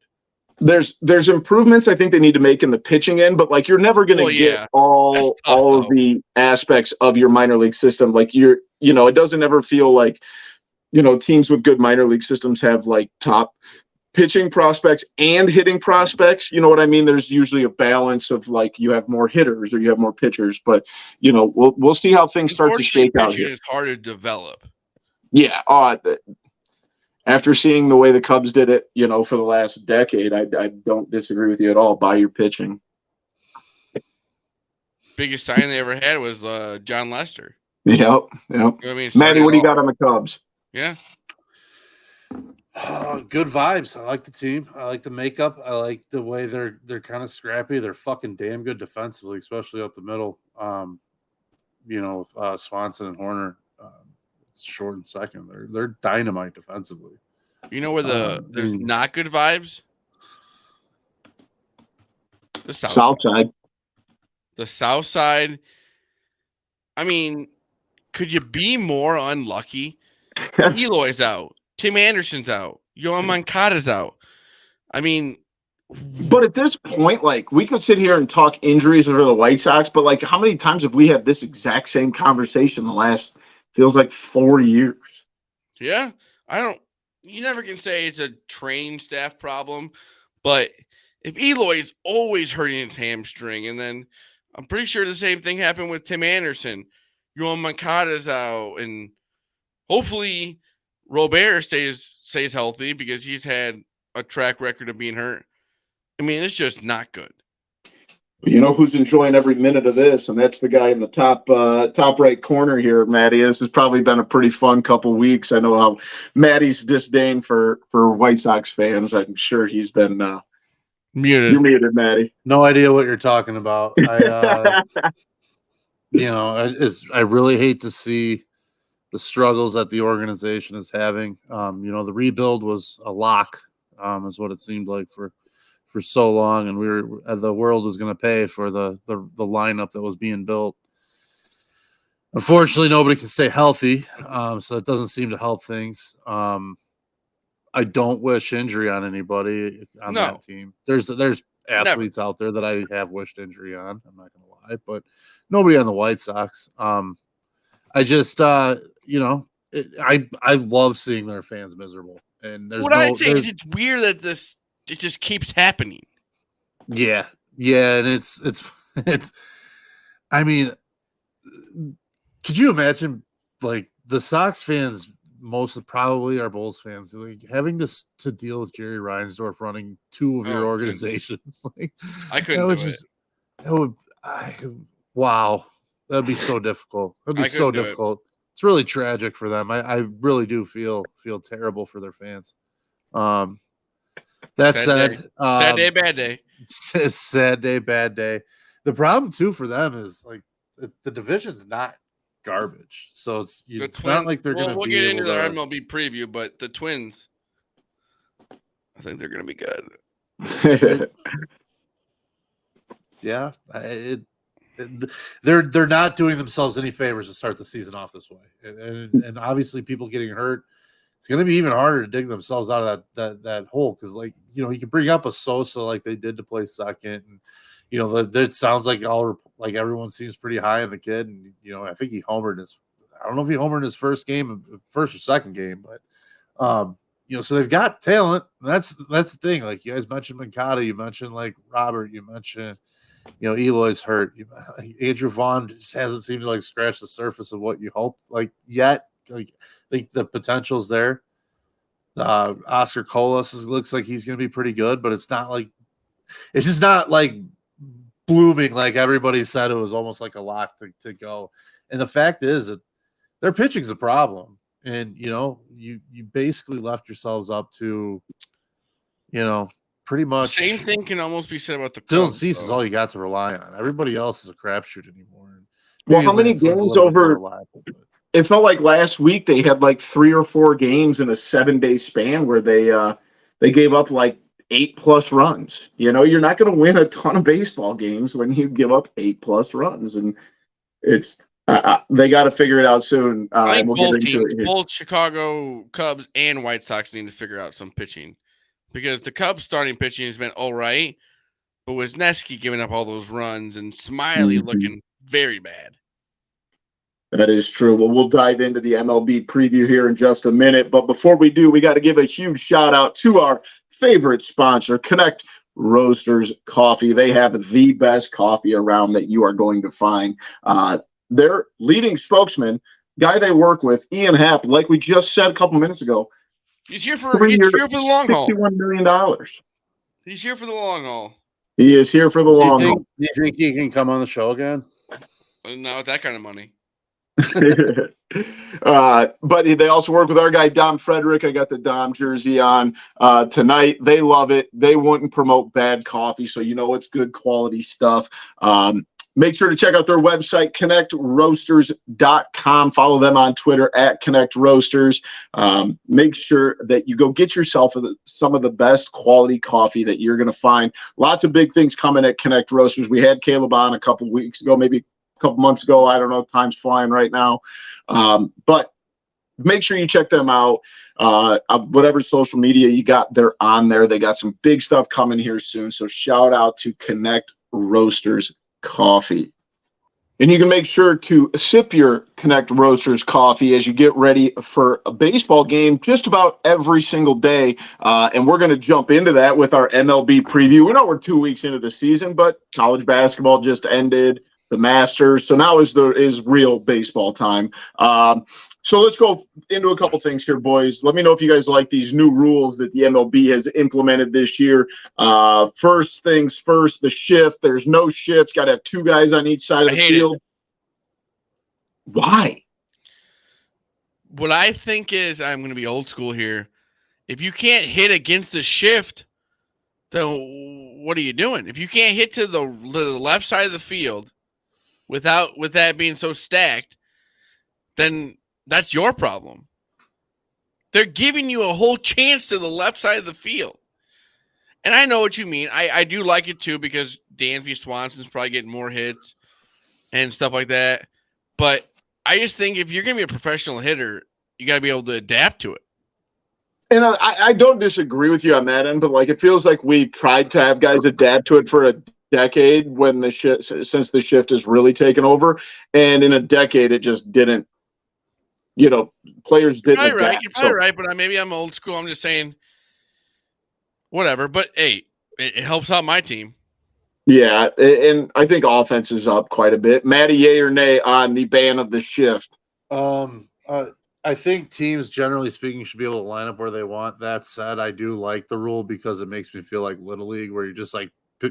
There's improvements I think they need to make in the pitching end, but like you're never going to get all of the aspects of your minor league system. Like it doesn't ever feel like teams with good minor league systems have like top pitching prospects and hitting prospects. You know what I mean? There's usually a balance of like you have more hitters or you have more pitchers, but we'll see how things start to shake out here. It's hard to develop. Yeah. After seeing the way the Cubs did it, for the last decade, I don't disagree with you at all. Buy your pitching. Biggest sign they ever had was John Lester. Yep. You know what I mean? Maddie, what do you got on the Cubs? Yeah. Good vibes. I like the team. I like the makeup. I like the way they're kind of scrappy. They're fucking damn good defensively, especially up the middle. Swanson and Horner. It's short and second. They're dynamite defensively. You know where there's not good vibes? The South Side. The South Side. I mean, could you be more unlucky? Eloy's out. Tim Anderson's out. Yohan Moncada's out. I mean, but at this point, like, we could sit here and talk injuries for the White Sox, but like, how many times have we had this exact same conversation the last feels like 4 years? Yeah, you never can say it's a training staff problem, but if Eloy's always hurting his hamstring, and then I'm pretty sure the same thing happened with Tim Anderson. Yohan Moncada's out, and hopefully Robert stays healthy because he's had a track record of being hurt. I mean, it's just not good. You know who's enjoying every minute of this, and that's the guy in the top right corner here, Maddie. This has probably been a pretty fun couple weeks. I know how Maddie's disdain for White Sox fans. I'm sure he's been Muted. You're muted, Maddie. No idea what you're talking about. I really hate to see the struggles that the organization is having. The rebuild was a lock, is what it seemed like for so long, and the world was going to pay for the lineup that was being built. Unfortunately, nobody can stay healthy, so it doesn't seem to help things. I don't wish injury on anybody on that team. There's athletes out there that I have wished injury on. I'm not going to lie, but nobody on the White Sox. I just, I love seeing their fans miserable. And there's it's weird that it just keeps happening. Yeah, and it's. I mean, could you imagine like the Sox fans? Most probably are Bulls fans, like having to deal with Jerry Reinsdorf running two of your organizations. Like, I couldn't do it. Wow, that'd be so difficult. That'd be so difficult. It's really tragic for them. I really do feel terrible for their fans. That said, sad day, bad day. Sad day, bad day. The problem too for them is like the division's not garbage, so it's not like they're going to. We'll get into their MLB preview, but the Twins, I think they're going to be good. Yeah, they're not doing themselves any favors to start the season off this way, and obviously people getting hurt. It's going to be even harder to dig themselves out of that hole because, like, you can bring up a Sosa like they did to play second, and that sounds like everyone seems pretty high on the kid, and I think he homered I don't know if he homered in his first or second game, but so they've got talent. And that's the thing. Like you guys mentioned Mancada, you mentioned like Robert, you mentioned Eloy's hurt. Andrew Vaughn just hasn't seemed to like scratch the surface of what you hoped like yet. Like I think the potential's there. Oscar Colas looks like he's going to be pretty good, but it's just not like blooming like everybody said. It was almost like a lock to go. And the fact is that their pitching's a problem. And you basically left yourselves up to pretty much same thing can almost be said about the Dylan Cease is all you got to rely on. Everybody else is a crapshoot anymore. Well, how many games over? It felt like last week they had like 3 or 4 games in a 7-day span where they gave up like 8+ runs. You're not going to win a ton of baseball games when you give up 8+ runs, and it's they got to figure it out soon. I think we'll get into it here. Both Chicago Cubs and White Sox need to figure out some pitching because the Cubs starting pitching has been all right, but Wisniewski giving up all those runs and Smiley looking very bad. That is true. Well, we'll dive into the MLB preview here in just a minute. But before we do, we got to give a huge shout out to our favorite sponsor, Connect Roasters Coffee. They have the best coffee around that you are going to find. Their leading spokesman, guy they work with, Ian Happ, like we just said a couple minutes ago, he's here for the long haul. $61 million. He's here for the long haul. He is here for the long haul. Do you think he can come on the show again? Not with that kind of money. But they also work with our guy Dom Frederick. I got the Dom jersey on tonight. They love it. They wouldn't promote bad coffee, so it's good quality stuff. Make sure to check out their website, connectroasters.com. Follow them on Twitter at Connect Roasters. Make sure that you go get yourself some of the best quality coffee that you're going to find. Lots of big things coming at Connect Roasters. We had Caleb on a couple weeks ago, maybe couple months ago. I don't know. Time's flying right now. But make sure you check them out. Whatever social media you got, they're on there. They got some big stuff coming here soon. So shout out to Connect Roasters Coffee. And you can make sure to sip your Connect Roasters coffee as you get ready for a baseball game just about every single day. And we're going to jump into that with our MLB preview. We know we're 2 weeks into the season, but college basketball just ended. The Masters. So now is real baseball time. So let's go into a couple things here, boys. Let me know if you guys like these new rules that the MLB has implemented this year. First things first, the shift. There's no shifts. Got to have 2 guys on each side of I the hate field. it. Why? What I think is, I'm going to be old school here. If you can't hit against the shift, then what are you doing? If you can't hit to the left side of the field with that being so stacked, then that's your problem. They're giving you a whole chance to the left side of the field. And I know what you mean. I do like it too, because Dansby Swanson's probably getting more hits and stuff like that. But I just think if you're going to be a professional hitter, you got to be able to adapt to it. And I don't disagree with you on that end, but like it feels like we've tried to have guys adapt to it for a decade when since the shift has really taken over, and in a decade it just didn't. Players didn't You're adapt. You're probably right, but maybe I'm old school. I'm just saying, whatever. But hey, it helps out my team. Yeah, and I think offense is up quite a bit. Matty, yay or nay on the ban of the shift? I think teams, generally speaking, should be able to line up where they want. That said, I do like the rule because it makes me feel like Little League, where you just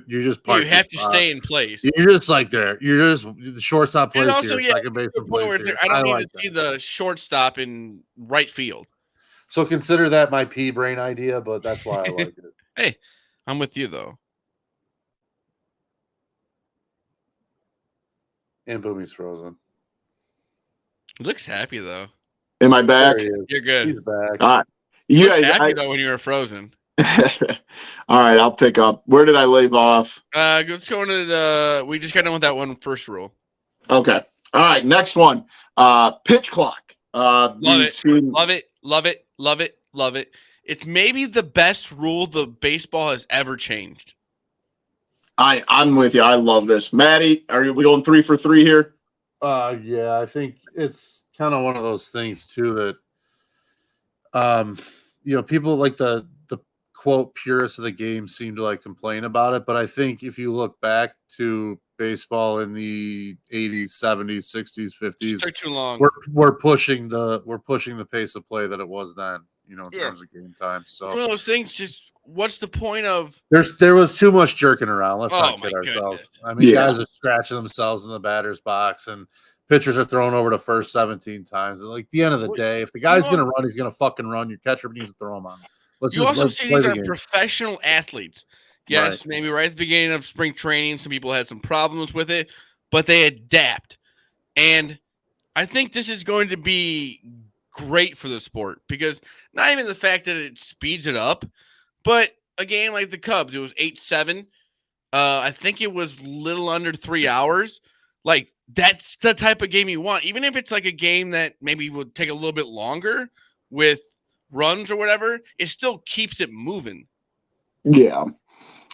you have to stay in place. You're just like there. You're just the shortstop plays here, second baseman plays here. I don't need to see the shortstop in right field. So consider that my pea brain idea, but that's why I like it. Hey, I'm with you though. And Boomy's frozen. He looks happy though. Am I back? You're good. He's back. All right. You guys happy though when you were frozen. All right, I'll pick up. Where did I leave off? Let's go into we just got done with that one first rule. Okay. All right, next one. Pitch clock. Love it. It's maybe the best rule the baseball has ever changed. I'm with you. I love this. Maddie, are we going 3 for 3 here? Yeah, I think it's kind of one of those things too that people like the quote purists of the game seem to like complain about it, but I think if you look back to baseball in the 80s, 70s, 60s, 50s, took too long. We're pushing the pace of play that it was then, in terms of game time. So one of those things, just what's the point of there was too much jerking around. Let's not kid ourselves. Goodness. I mean, guys are scratching themselves in the batter's box and pitchers are throwing over to first 17 times. And like at the end of the day, if the guy's going to run, he's going to fucking run. Your catcher needs to throw him on. Let's see these are professional athletes. Yes, maybe right at the beginning of spring training, some people had some problems with it, but they adapt. And I think this is going to be great for the sport because not even the fact that it speeds it up, but a game like the Cubs, it was 8-7. I think it was little under 3 hours. Like, that's the type of game you want. Even if it's like a game that maybe would take a little bit longer with runs or whatever, it still keeps it moving. Yeah,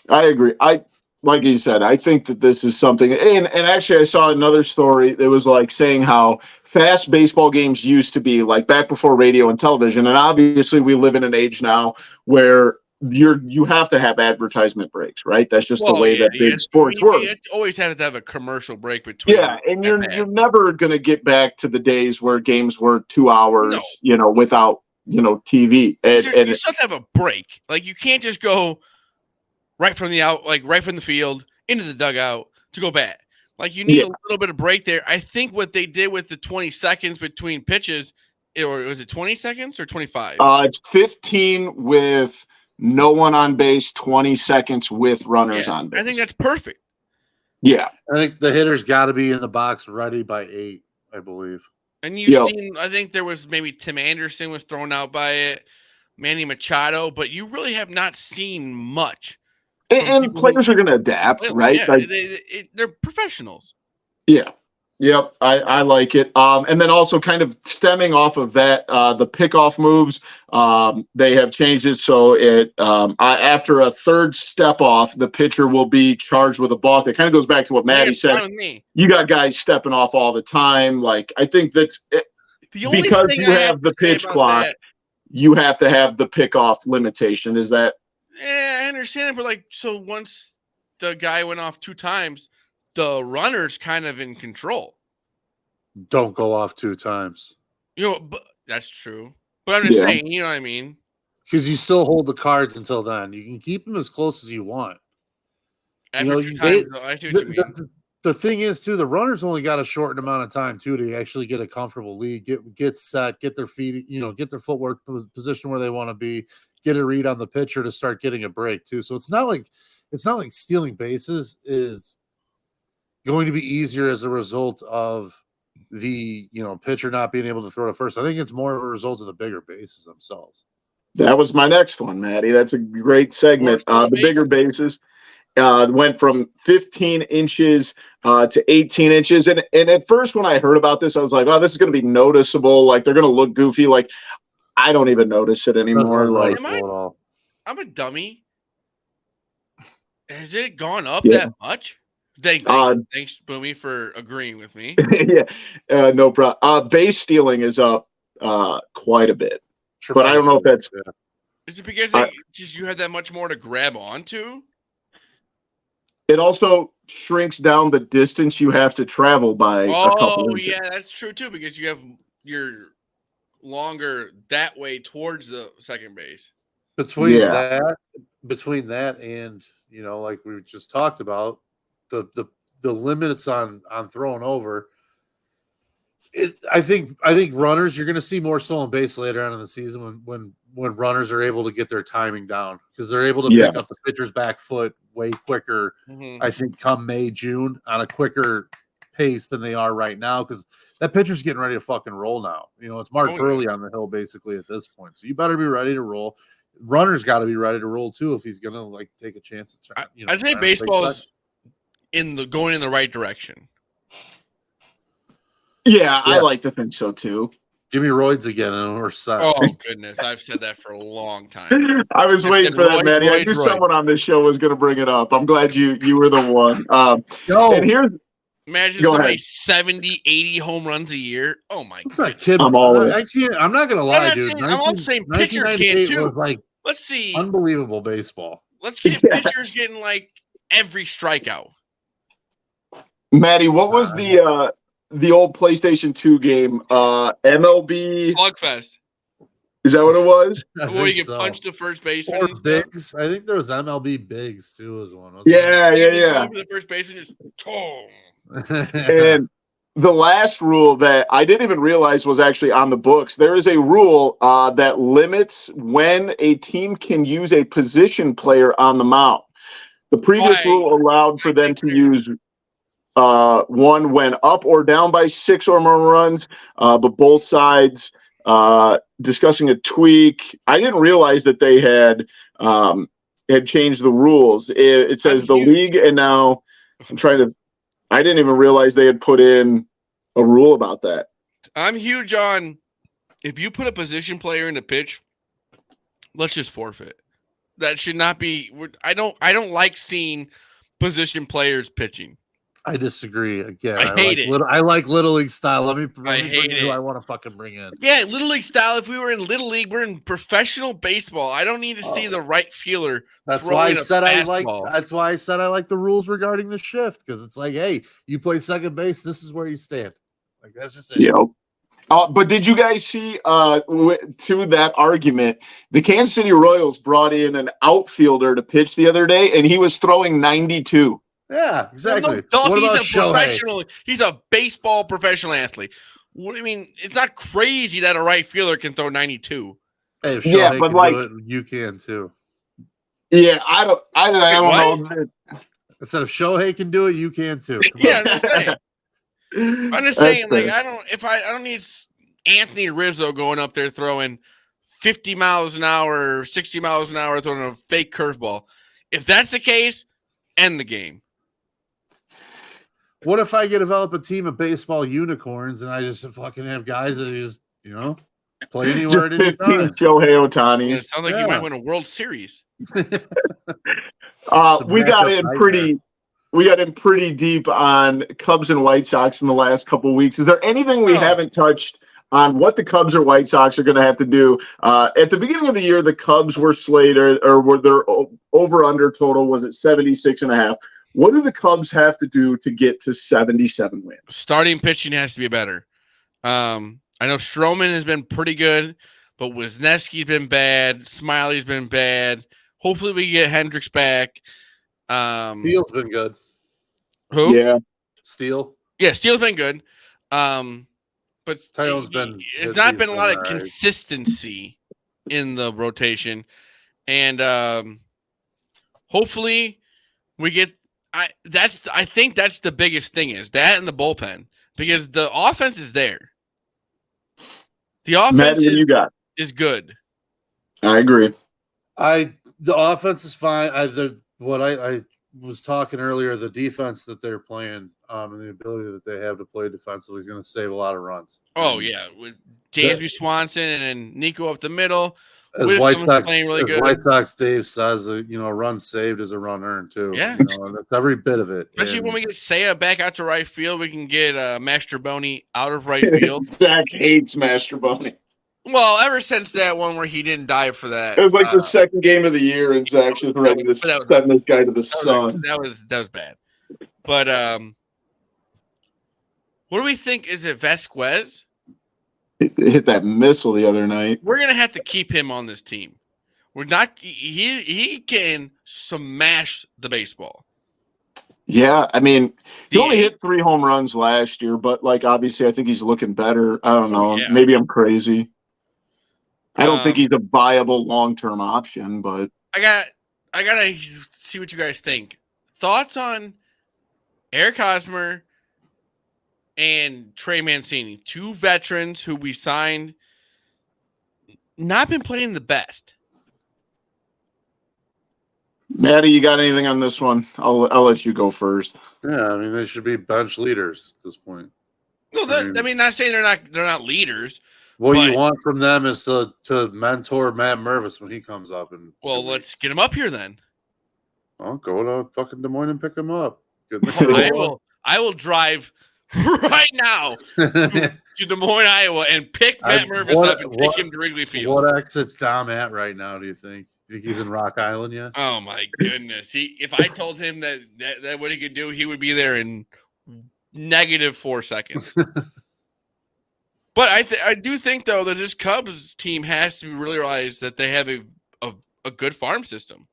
I agree. Like you said, I think that this is something, and actually I saw another story that was like saying how fast baseball games used to be, like back before radio and television. And obviously we live in an age now where you have to have advertisement breaks, right? That's just the way that big sports work. You always have to have a commercial break between. Yeah, and you're never going to get back to the days where games were 2 hours, without TV. And you still have to have a break. Like you can't just go right from the field into the dugout to go bat. Like you need a little bit of break there. I think what they did with the 20 seconds between pitches, or was it 20 seconds or 25? It's 15 with no one on base, 20 seconds with runners on base. I think that's perfect. Yeah. I think the hitter's got to be in the box ready by 8, I believe. And you've seen, I think there was maybe Tim Anderson was thrown out by it, Manny Machado, but you really have not seen much. And players are going to adapt, right? Yeah, they're professionals. Yeah. Yep, I like it. And then also kind of stemming off of that, the pickoff moves, they have changed it so it after a third step off, the pitcher will be charged with a balk. That kind of goes back to what Maddie said. You got guys stepping off all the time. Like I think that's it, because you have the pitch clock. You have to have the pickoff limitation. Is that? Yeah, I understand it, but so once the guy went off 2 times. The runner's kind of in control. Don't go off 2 times. But that's true. But I'm just saying, you know what I mean? Because you still hold the cards until then. You can keep them as close as you want. After 2 times, I see what you mean. The thing is, too, the runners only got a shortened amount of time, too, to actually get a comfortable lead, get set, get their feet, get their footwork position where they want to be, get a read on the pitcher to start getting a break, too. So it's not like stealing bases is going to be easier as a result of the pitcher not being able to throw to first. I think it's more of a result of the bigger bases themselves. That was my next one, Maddie. That's a great segment. The bigger bases went from 15 inches to 18 inches. And at first when I heard about this, I was like, oh, this is going to be noticeable. Like, they're going to look goofy. Like, I don't even notice it anymore. Like, I'm a dummy. Has it gone up that much? Thanks, Boomy, for agreeing with me. Yeah, no problem. Base stealing is up quite a bit. But I don't know if that's... Is it because you have that much more to grab onto? It also shrinks down the distance you have to travel by a couple inches. Yeah, that's true too, because you're longer that way towards the second base. Between that and like we just talked about, the limits on throwing over. I think runners, you're going to see more stolen base later on in the season when runners are able to get their timing down, because they're able to pick up the pitcher's back foot way quicker. I think come May, June on a quicker pace than they are right now, because that pitcher's getting ready to fucking roll now. It's Mark Burley on the hill basically at this point. So you better be ready to roll. Runner's got to be ready to roll too if he's going to take a chance. I'd say baseball is going in the right direction. Yeah, I like to think so too. Give me roids again and we're set. Oh, goodness. I've said that for a long time. I was waiting for that, Maddie. I knew someone on this show was going to bring it up. I'm glad you were the one. And here's... Imagine somebody 70, 80 home runs a year. Oh, my God. Not kidding. I'm not going to lie, dude. I'm also saying pitchers can, too. Let's see. Unbelievable baseball. Let's get pitchers getting, every strikeout. Maddie, what was the old PlayStation 2 game, MLB Slugfest? Is that what it was? Where you get punched to first baseman. Or Bigs. I think there was MLB Bigs too as one. Yeah. The first baseman just And the last rule that I didn't even realize was actually on the books. There is a rule that limits when a team can use a position player on the mound. The previous rule allowed for them to use one when up or down by 6 or more runs, but both sides discussing a tweak. I didn't realize that they had changed the rules. It says the league, and now I didn't even realize they had put in a rule about that. I'm huge on, if you put a position player in the pitch, let's just forfeit. That should not be. I don't like seeing position players pitching. I disagree. Again, I hate it. I like Little League style. Let me hate it. who I want to fucking bring in. Yeah, Little League style. If we were in Little League, we're in professional baseball. I don't need to see the right fielder. That's why I said I like. That's why I said I like the rules regarding the shift, because it's like, hey, you play second base. This is where you stand. Like, that's just it. Yeah. But did you guys see, to that argument, the Kansas City Royals brought in an outfielder to pitch the other day, and he was throwing 92. Yeah, exactly. What about Shohei? He's a baseball professional athlete. What do you mean? It's not crazy that a right fielder can throw 92. Hey, if Shohei can do it, you can too. Yeah, I don't know. I said if Shohei can do it, you can too. Yeah, I'm just saying. I'm just saying, I don't need Anthony Rizzo going up there throwing 50 miles an hour, 60 miles an hour, throwing a fake curveball. If that's the case, end the game. What if I develop a team of baseball unicorns and I just fucking have guys that just, play anywhere at any time? Shohei Ohtani. It sounds like you might win a World Series. We got in pretty deep on Cubs and White Sox in the last couple of weeks. Is there anything we haven't touched on what the Cubs or White Sox are going to have to do? At the beginning of the year, the Cubs were slated, or were their over-under total was at 76.5. What do the Cubs have to do to get to 77 wins? Starting pitching has to be better. I know Stroman has been pretty good, but Wisniewski's been bad. Smiley's been bad. Hopefully we get Hendricks back. Steele's been good. Who? Yeah. Steele. Yeah, Steele's been good. But Tyone's been. it's not he's been a lot of all right. consistency in the rotation. And hopefully we get I think that's the biggest thing is that and the bullpen because the offense is there. The offense Matt, what you got? is good. I agree. The offense is fine. I was talking earlier, the defense that they're playing, and the ability that they have to play defensively is going to save a lot of runs. Oh yeah, with Dansby Swanson and Nico up the middle. As White Sox playing really good. White Sox Dave says, a run saved is a run earned too. Yeah, and that's every bit of it. Especially when we get Seiya back out to right field, we can get Mastroboni out of right field. Zach hates Mastroboni. Well, ever since that one where he didn't dive for that, It was like the second game of the year, and Zach's just ready to send this guy to the sun. That was bad. But what do we think? Is it Vasquez? Hit that missile the other night. We're gonna have to keep him on this team. We're not. He can smash the baseball. Yeah, I mean, he only hit 3 home runs last year, but obviously, I think he's looking better. I don't know. Yeah. Maybe I'm crazy. I don't think he's a viable long-term option, but I gotta see what you guys think. Thoughts on Eric Hosmer and Trey Mancini, 2 veterans who we signed, not been playing the best. Maddie, you got anything on this one? I'll let you go first. Yeah, I mean they should be bench leaders at this point. No, not saying they're not leaders. What you want from them is to mentor Matt Mervis when he comes up. Let's get him up here then. I'll go to fucking Des Moines and pick him up. I will drive right now to Des Moines, Iowa, and pick Matt Mervis up and take him to Wrigley Field. What exit's Dom at right now, do you think? Think he's in Rock Island yet? Oh, my goodness. If I told him that what he could do, he would be there in -4 seconds. But I do think, though, that this Cubs team has to really realize that they have a good farm system.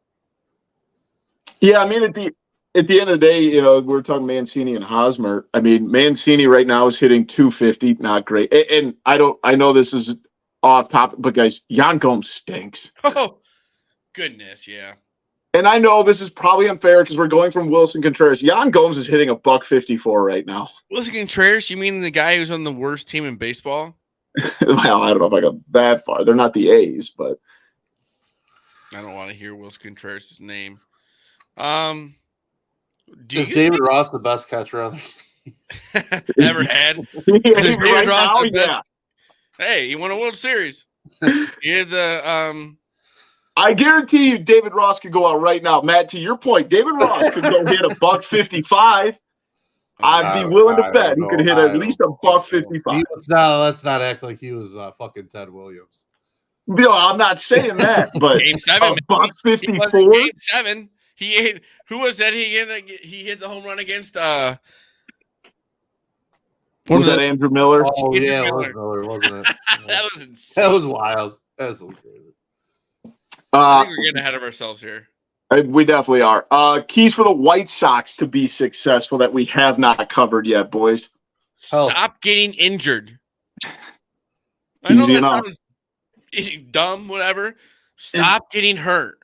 Yeah, I mean, at the end of the day, we're talking Mancini and Hosmer. I mean, Mancini right now is hitting 250, not great. And I know this is off topic, but guys, Yan Gomes stinks. Oh, goodness, yeah. And I know this is probably unfair because we're going from Wilson Contreras. Yan Gomes is hitting a $154 right now. Wilson Contreras, you mean the guy who's on the worst team in baseball? Well, I don't know if I got that far. They're not the A's, but I don't want to hear Wilson Contreras' name. Is David Ross the best catcher on the team? Ever had? Is David Ross the best? Hey, he won a World Series. He had the I guarantee you David Ross could go out right now. Matt, to your point, David Ross could go hit a $155. I'd be willing to bet he could hit at least a $155. Let's not act like he was fucking Ted Williams. I'm not saying that, but Game 7, $154. Game 7. Who was that? He hit the home run against. Was that Andrew Miller? Oh yeah, it was Miller, wasn't it? That was insane. That was wild. That was crazy. I think we're getting ahead of ourselves here. We definitely are. Keys for the White Sox to be successful that we have not covered yet, boys. Stop getting injured. I know Easy that enough. sounds dumb, whatever. Stop getting hurt.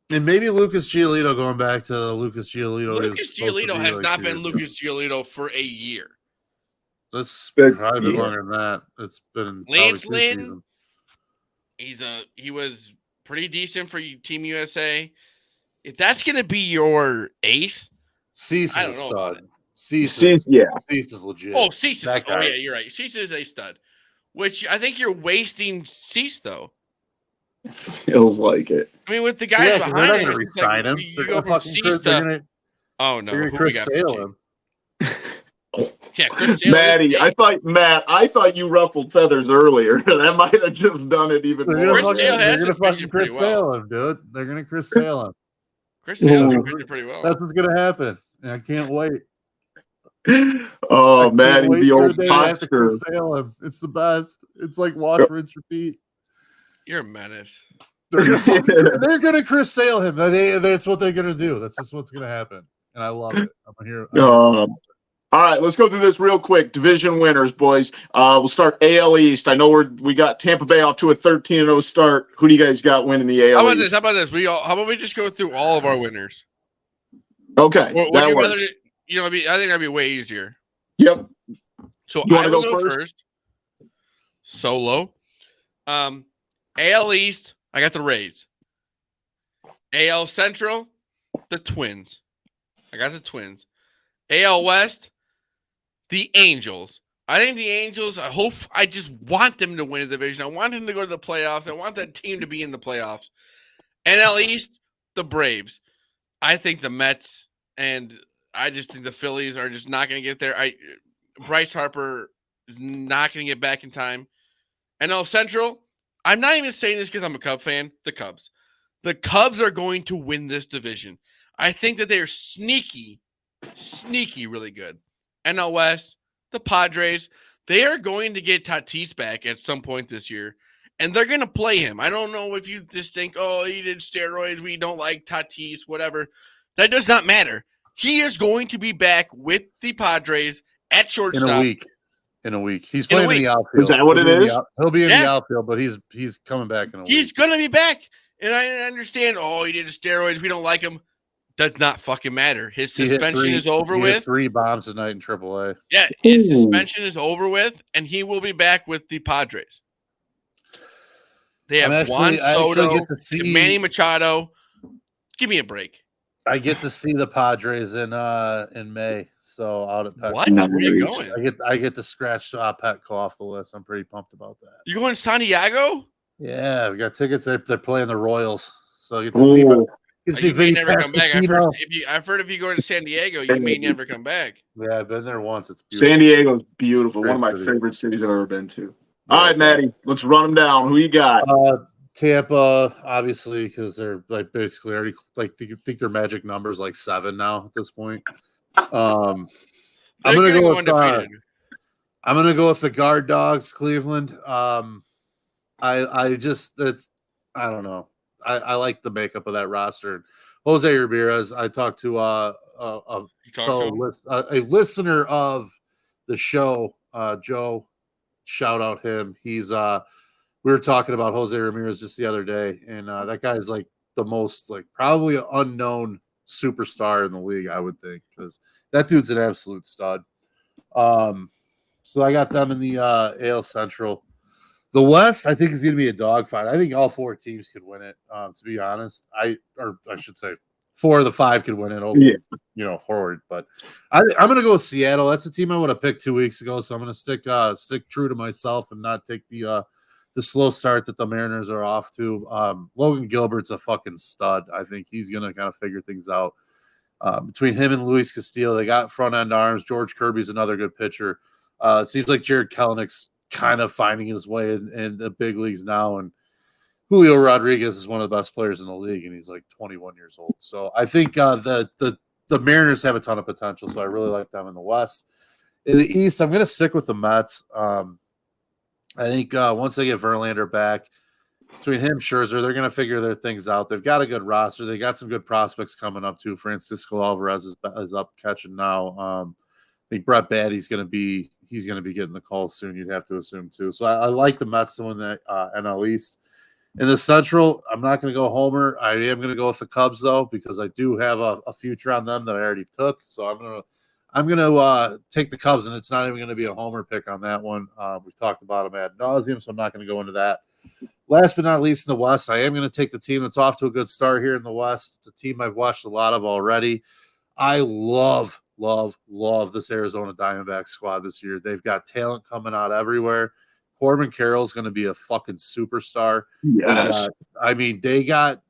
And maybe Lucas Giolito going back to Lucas Giolito. Lucas Giolito has not been Lucas Giolito for a year. That's probably been longer than that. It's been Lance Lynn. He was pretty decent for Team USA. If that's going to be your ace, Cease I don't is know. stud. Cease is legit. Oh, Cease. That guy. Oh, yeah, you're right. Cease is a stud. Which I think you're wasting Cease, though. Feels like it. I mean, with the guys behind they're not him, going to resign him. You go from Cease to. Oh no, they're going to Chris Sale him. Yeah, Chris Sale. Maddie, I thought you ruffled feathers earlier. That might have just done it even more. Chris Sale has They're going to fucking pretty Chris well. Sale him, dude. They're going to Chris Sale him. Chris Sale's been pitching pretty well. That's what's going to happen. And I can't wait. Oh, Maddie, wait the for old the day they have to Oscar. Chris Salem. It's the best. It's like wash, rinse, repeat. You're a menace. They're gonna Chris Sale him. That's what they're gonna do. That's just what's gonna happen. And I love it. I'm here. All right, let's go through this real quick. Division winners, boys. We'll start AL East. I know we got Tampa Bay off to a 13-0 start. Who do you guys got winning the AL East? How about this? How about we just go through all of our winners? Okay, Would that you works. rather? I think that'd be way easier. Yep. So You I wanna will go go first? first. Solo. AL East, I got the Rays. AL Central, the Twins. I got the Twins. AL West, the Angels. I think the Angels, I just want them to win a division. I want them to go to the playoffs. I want that team to be in the playoffs. NL East, the Braves. I think the Mets, and I just think the Phillies are just not going to get there. Bryce Harper is not going to get back in time. NL Central, I'm not even saying this because I'm a Cub fan. The Cubs. The Cubs are going to win this division. I think that they are sneaky really good. NL West, the Padres, they are going to get Tatis back at some point this year, and they're going to play him. I don't know if you just think, oh, he did steroids, we don't like Tatis, whatever. That does not matter. He is going to be back with the Padres at shortstop. In a week. He's playing in the outfield. Is that what it is? He'll be in the outfield, but he's coming back in a week. He's going to be back. And I understand, he did steroids, we don't like him. Does not fucking matter. His suspension is over with. He hit 3 bombs tonight in AAA. Yeah, his suspension is over with, and he will be back with the Padres. They have Juan Soto, Manny Machado. Give me a break. I get to see the Padres in May. So out at Petco. What? Where are you going? I get to scratch Petco off the list. I'm pretty pumped about that. You going to San Diego? Yeah, we got tickets. They're playing the Royals, so you get to see. You may never come back. I've heard if you go to San Diego, you may never come back. Yeah, I've been there once. It's beautiful. San Diego's beautiful. One of my favorite cities I've ever been to. All right, Maddie, let's run them down. Who you got? Tampa, obviously, because they're like basically already like think their magic number is like 7 now at this point. I'm gonna go with the Guard Dogs, Cleveland. I don't know. I like the makeup of that roster. Jose Ramirez. I talked to a listener of the show, Joe. Shout out him. He's we were talking about Jose Ramirez just the other day, and that guy's like the most probably an unknown superstar in the league, I would think, because that dude's an absolute stud. So I got them in the AL Central. The West, I think, is going to be a dogfight. I think all 4 teams could win it. To be honest, I should say 4 of the 5 could win it over, Horde. But I'm going to go with Seattle. That's a team I would have picked 2 weeks ago, so I'm going to stick true to myself and not take the slow start that the Mariners are off to. Logan Gilbert's a fucking stud. I think he's going to kind of figure things out. Between him and Luis Castillo, they got front end arms. George Kirby's another good pitcher. It seems like Jared Kelenick's kind of finding his way in the big leagues now, and Julio Rodriguez is one of the best players in the league, and he's like 21 years old. So I think the Mariners have a ton of potential, so I really like them in the West. In the East, I'm going to stick with the Mets. I think once they get Verlander back, between him, Scherzer, they're going to figure their things out. They've got a good roster. They got some good prospects coming up too. Francisco Alvarez is up catching now. I think Brett Baty's going to be getting the calls soon. You'd have to assume too. So I like the Mets to win the NL East. In the Central, I'm not going to go Homer. I am going to go with the Cubs though, because I do have a future on them that I already took. So I'm going to take the Cubs, and it's not even going to be a Homer pick on that one. We've talked about them ad nauseum, so I'm not going to go into that. Last but not least, in the West, I am going to take the team that's off to a good start here in the West. It's a team I've watched a lot of already. I love this Arizona Diamondbacks squad this year. They've got talent coming out everywhere. Corbin Carroll's going to be a fucking superstar. Yes. They got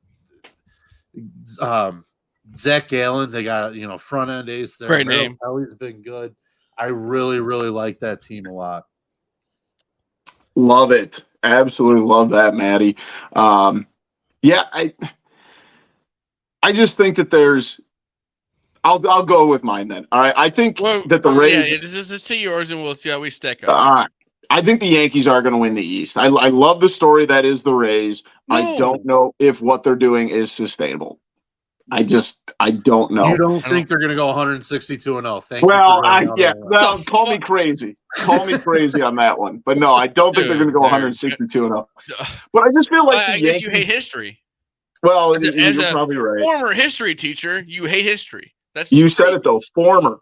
Zach Gallen. They got, front end ace there. Great name. Kelly's been good. I really, really like that team a lot. Love it. Absolutely love that, Maddie. I just think that I'll go with mine then. All right. I think that the Rays. Yeah, just see yours, and we'll see how we stack up. I think the Yankees are going to win the East. I love the story that is the Rays. No. I don't know if what they're doing is sustainable. I don't know. You don't think they're going to go 162-0? Thank well, you. Call me crazy. Call me crazy on that one. But no, I don't think they're going to go 162-0. But I just feel like I guess you hate history. Well, you're probably right. Former history teacher, you hate history. You said it though. Former.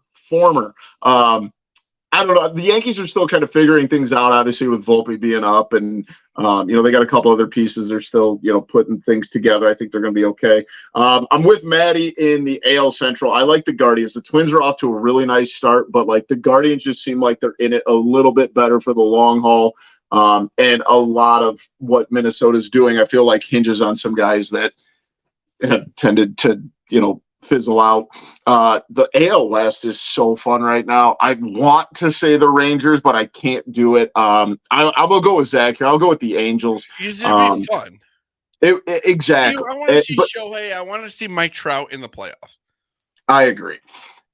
I don't know. The Yankees are still kind of figuring things out, obviously, with Volpe being up, and they got a couple other pieces. They're still, putting things together. I think they're going to be okay. I'm with Maddie in the AL Central. I like the Guardians. The Twins are off to a really nice start, but like the Guardians just seem like they're in it a little bit better for the long haul. And a lot of what Minnesota's doing, I feel like, hinges on some guys that have tended to, fizzle out. The AL West is so fun right now. I want to say the Rangers, but I can't do it. I will go with Zach here. I'll go with the Angels. It's gonna be fun. Exactly. I want to see Shohei. I want to see Mike Trout in the playoffs. I agree.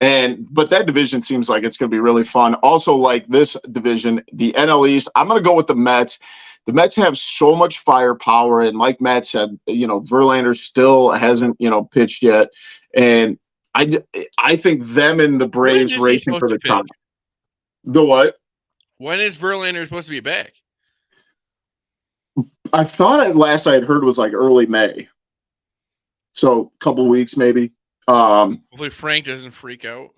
But that division seems like it's going to be really fun. Also, like this division, the NL East, I'm going to go with the Mets. The Mets have so much firepower, and like Matt said, Verlander still hasn't, pitched yet, and I think them and the Braves racing for the top. The what? When is Verlander supposed to be back? I thought last I had heard was like early May, so a couple weeks maybe. Hopefully Frank doesn't freak out.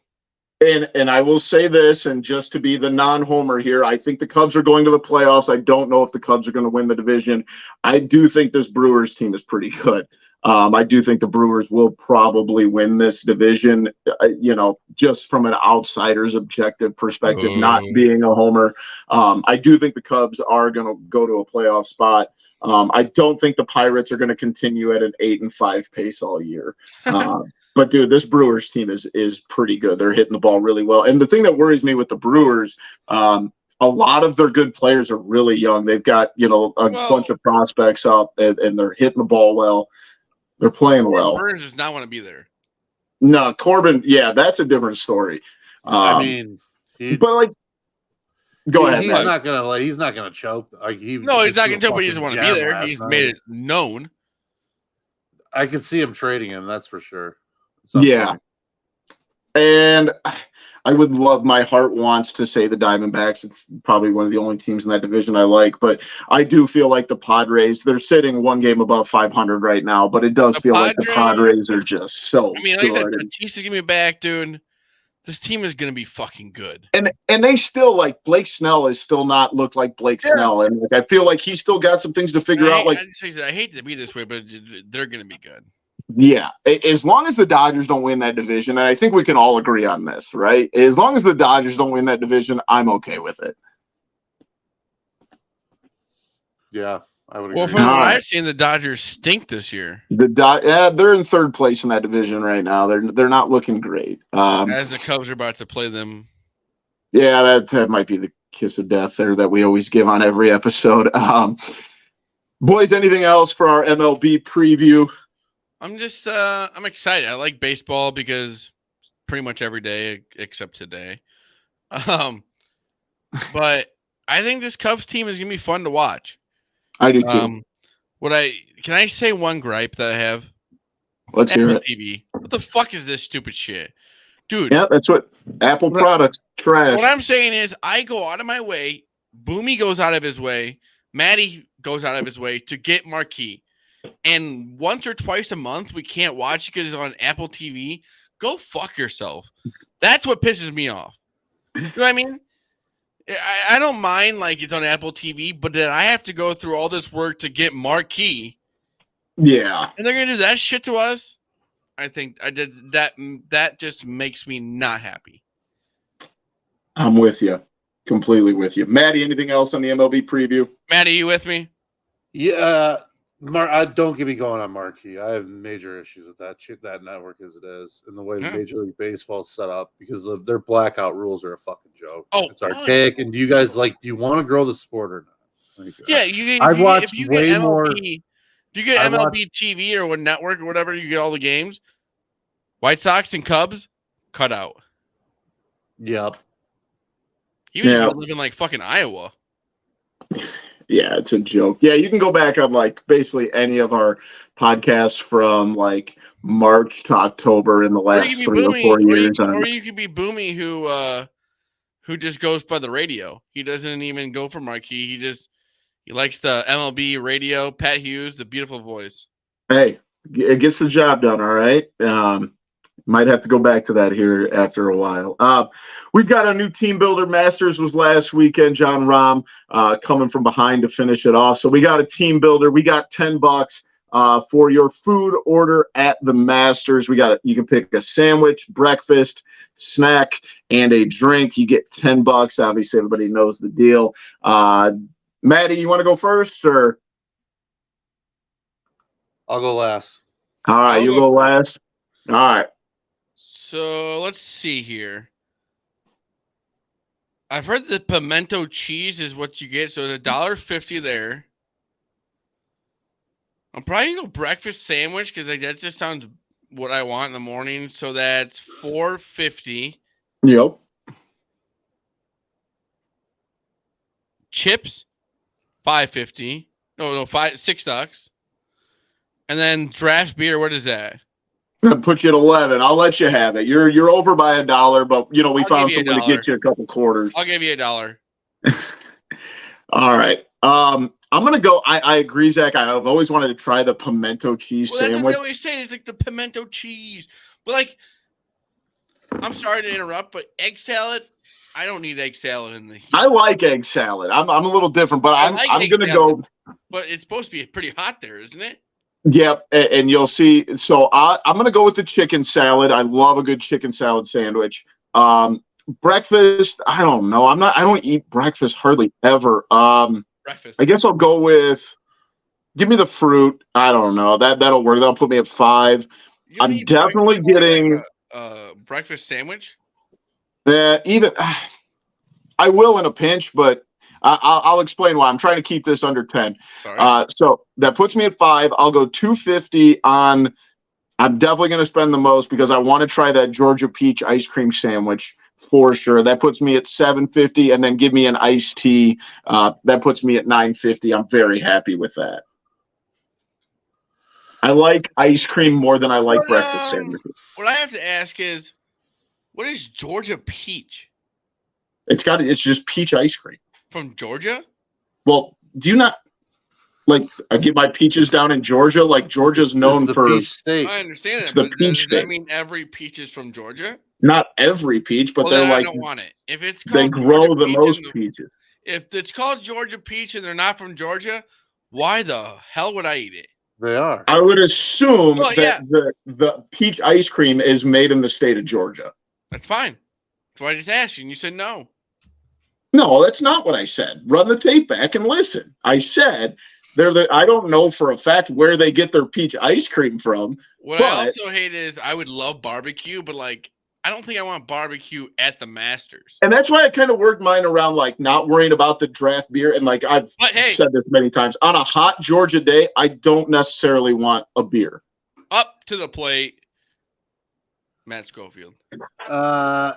And I will say this, and just to be the non-homer here, I think the Cubs are going to the playoffs. I don't know if the Cubs are going to win the division. I do think this Brewers team is pretty good. I do think the Brewers will probably win this division, just from an outsider's objective perspective, not being a homer. I do think the Cubs are going to go to a playoff spot. I don't think the Pirates are going to continue at an 8-5 pace all year. But dude, this Brewers team is pretty good. They're hitting the ball really well. And the thing that worries me with the Brewers, a lot of their good players are really young. They've got, bunch of prospects up, and they're hitting the ball well. They're playing well. Burns does not want to be there. No, Corbin, yeah, that's a different story. Go ahead. He's not gonna choke. He's not gonna choke, but he doesn't want to be there. He's made it known. I could see him trading him. That's for sure. Yeah. And I would love, my heart wants to say the Diamondbacks. It's probably one of the only teams in that division I like, but I do feel like the Padres, they're sitting one game above 500 right now, but it does feel like the Padres are just so like I said, Tatis's gonna be back, dude. This team is going to be fucking good. And they still, like, Blake Snell is still not looked like Blake Snell. And I feel like he's still got some things to figure out. I hate to be this way, but they're going to be good. Yeah. As long as the Dodgers don't win that division, and I think we can all agree on this, right? As long as the Dodgers don't win that division, I'm okay with it. Yeah. I would agree. Well, from what I've seen, the Dodgers stink this year. They're in third place in that division right now. They're not looking great. As the Cubs are about to play them. Yeah, that might be the kiss of death there that we always give on every episode. Boys, anything else for our MLB preview? I'm just I'm excited. I like baseball because pretty much every day except today. But I think this Cubs team is gonna be fun to watch. I do too. Can I say one gripe that I have? Let's hear it. TV. What the fuck is this stupid shit? Dude. Yeah, that's what Apple products trash. What I'm saying is I go out of my way, Boomy goes out of his way, Maddie goes out of his way to get Marquee. And once or twice a month we can't watch it because it's on Apple TV. Go fuck yourself. That's what pisses me off. You know what I mean? I don't mind like it's on Apple TV, but then I have to go through all this work to get Marquee. Yeah. And they're gonna do that shit to us. I think I did that. That just makes me not happy. I'm with you. Completely with you. Maddie, anything else on the MLB preview? Maddie, you with me? Yeah. Don't get me going on Marquee. I have major issues with that network as it is, and the way Major League Baseball is set up, because their blackout rules are a fucking joke. It's archaic. And do you guys do you want to grow the sport or not? I've watched way more. If you get MLB TV or what network or whatever, you get all the games. White Sox and Cubs, cutout. Yep. Even if Yeah. you live in like fucking Iowa. Yeah, it's a joke. Yeah, you can go back on like basically any of our podcasts from like March to October in the Or you last can be 3 or Boomy, 4 years. or you could be Boomy who just goes by the radio. He doesn't even go for marquee. He likes the MLB radio. Pat Hughes, the beautiful voice. Hey, it gets the job done. All right. Might have to go back to that here after a while. We've got a new team builder. Masters was last weekend. John Rahm coming from behind to finish it off. So we got a team builder. We got $10 for your food order at the Masters. You can pick a sandwich, breakfast, snack, and a drink. You get $10. Obviously, everybody knows the deal. Maddie, you want to go first, or? I'll go last. All right, I'll you go go last. All right. So let's see here. I've heard the pimento cheese is what you get. So it's $1.50 there. I'm probably gonna go breakfast sandwich because like that just sounds what I want in the morning. So that's $4.50. Yep. Chips, $5.50. No, $6. And then draft beer. What is that? Put you at 11. I'll let you have it. You're over by $1, but we I'll found give you some way to get you a couple quarters. I'll give you $1. All right. I'm gonna go. I agree, Zach. I've always wanted to try the pimento cheese Well, that's what sandwich. they always say. It's like the pimento cheese. But like, I'm sorry to interrupt, but egg salad. I don't need egg salad in the heat. I like egg salad. I'm a little different, but I'm egg gonna salad, go. But it's supposed to be pretty hot there, isn't it? Yep, and you'll see. So I'm gonna go with the chicken salad. I love a good chicken salad sandwich. Breakfast. I don't know. I don't eat breakfast hardly ever. Breakfast. I guess I'll go with. Give me the fruit. I don't know. That'll work. That'll put me at 5. I'm definitely getting a breakfast sandwich. Even I will in a pinch, but I'll explain why. I'm trying to keep this under 10. Sorry. So that puts me at 5. I'll go $2.50 on. I'm definitely going to spend the most because I want to try that Georgia peach ice cream sandwich for sure. That puts me at $7.50, and then give me an iced tea. That puts me at $9.50. I'm very happy with that. I like ice cream more than I like breakfast sandwiches. What I have to ask is, what is Georgia peach? It's just peach ice cream. From Georgia? Well, do you not like I get my peaches down in Georgia? Like Georgia's known the for peach state. I understand it's that, the but peach does that state. mean every peach is from Georgia? Not every peach, but Well, they're then like I don't want it. If it's they called grow Georgia the peach most and peaches. if it's called Georgia peach and they're not from Georgia, why the hell would I eat it? They are. I would assume Well, that the peach ice cream is made in the state of Georgia. That's fine. That's why I just asked you, and you said no. No, that's not what I said. Run the tape back and listen. I said I don't know for a fact where they get their peach ice cream from. What I also hate is I would love barbecue, but like I don't think I want barbecue at the Masters. And that's why I kind of worked mine around like not worrying about the draft beer. And like I've said this many times, on a hot Georgia day, I don't necessarily want a beer. Up to the plate, Matt Schofield.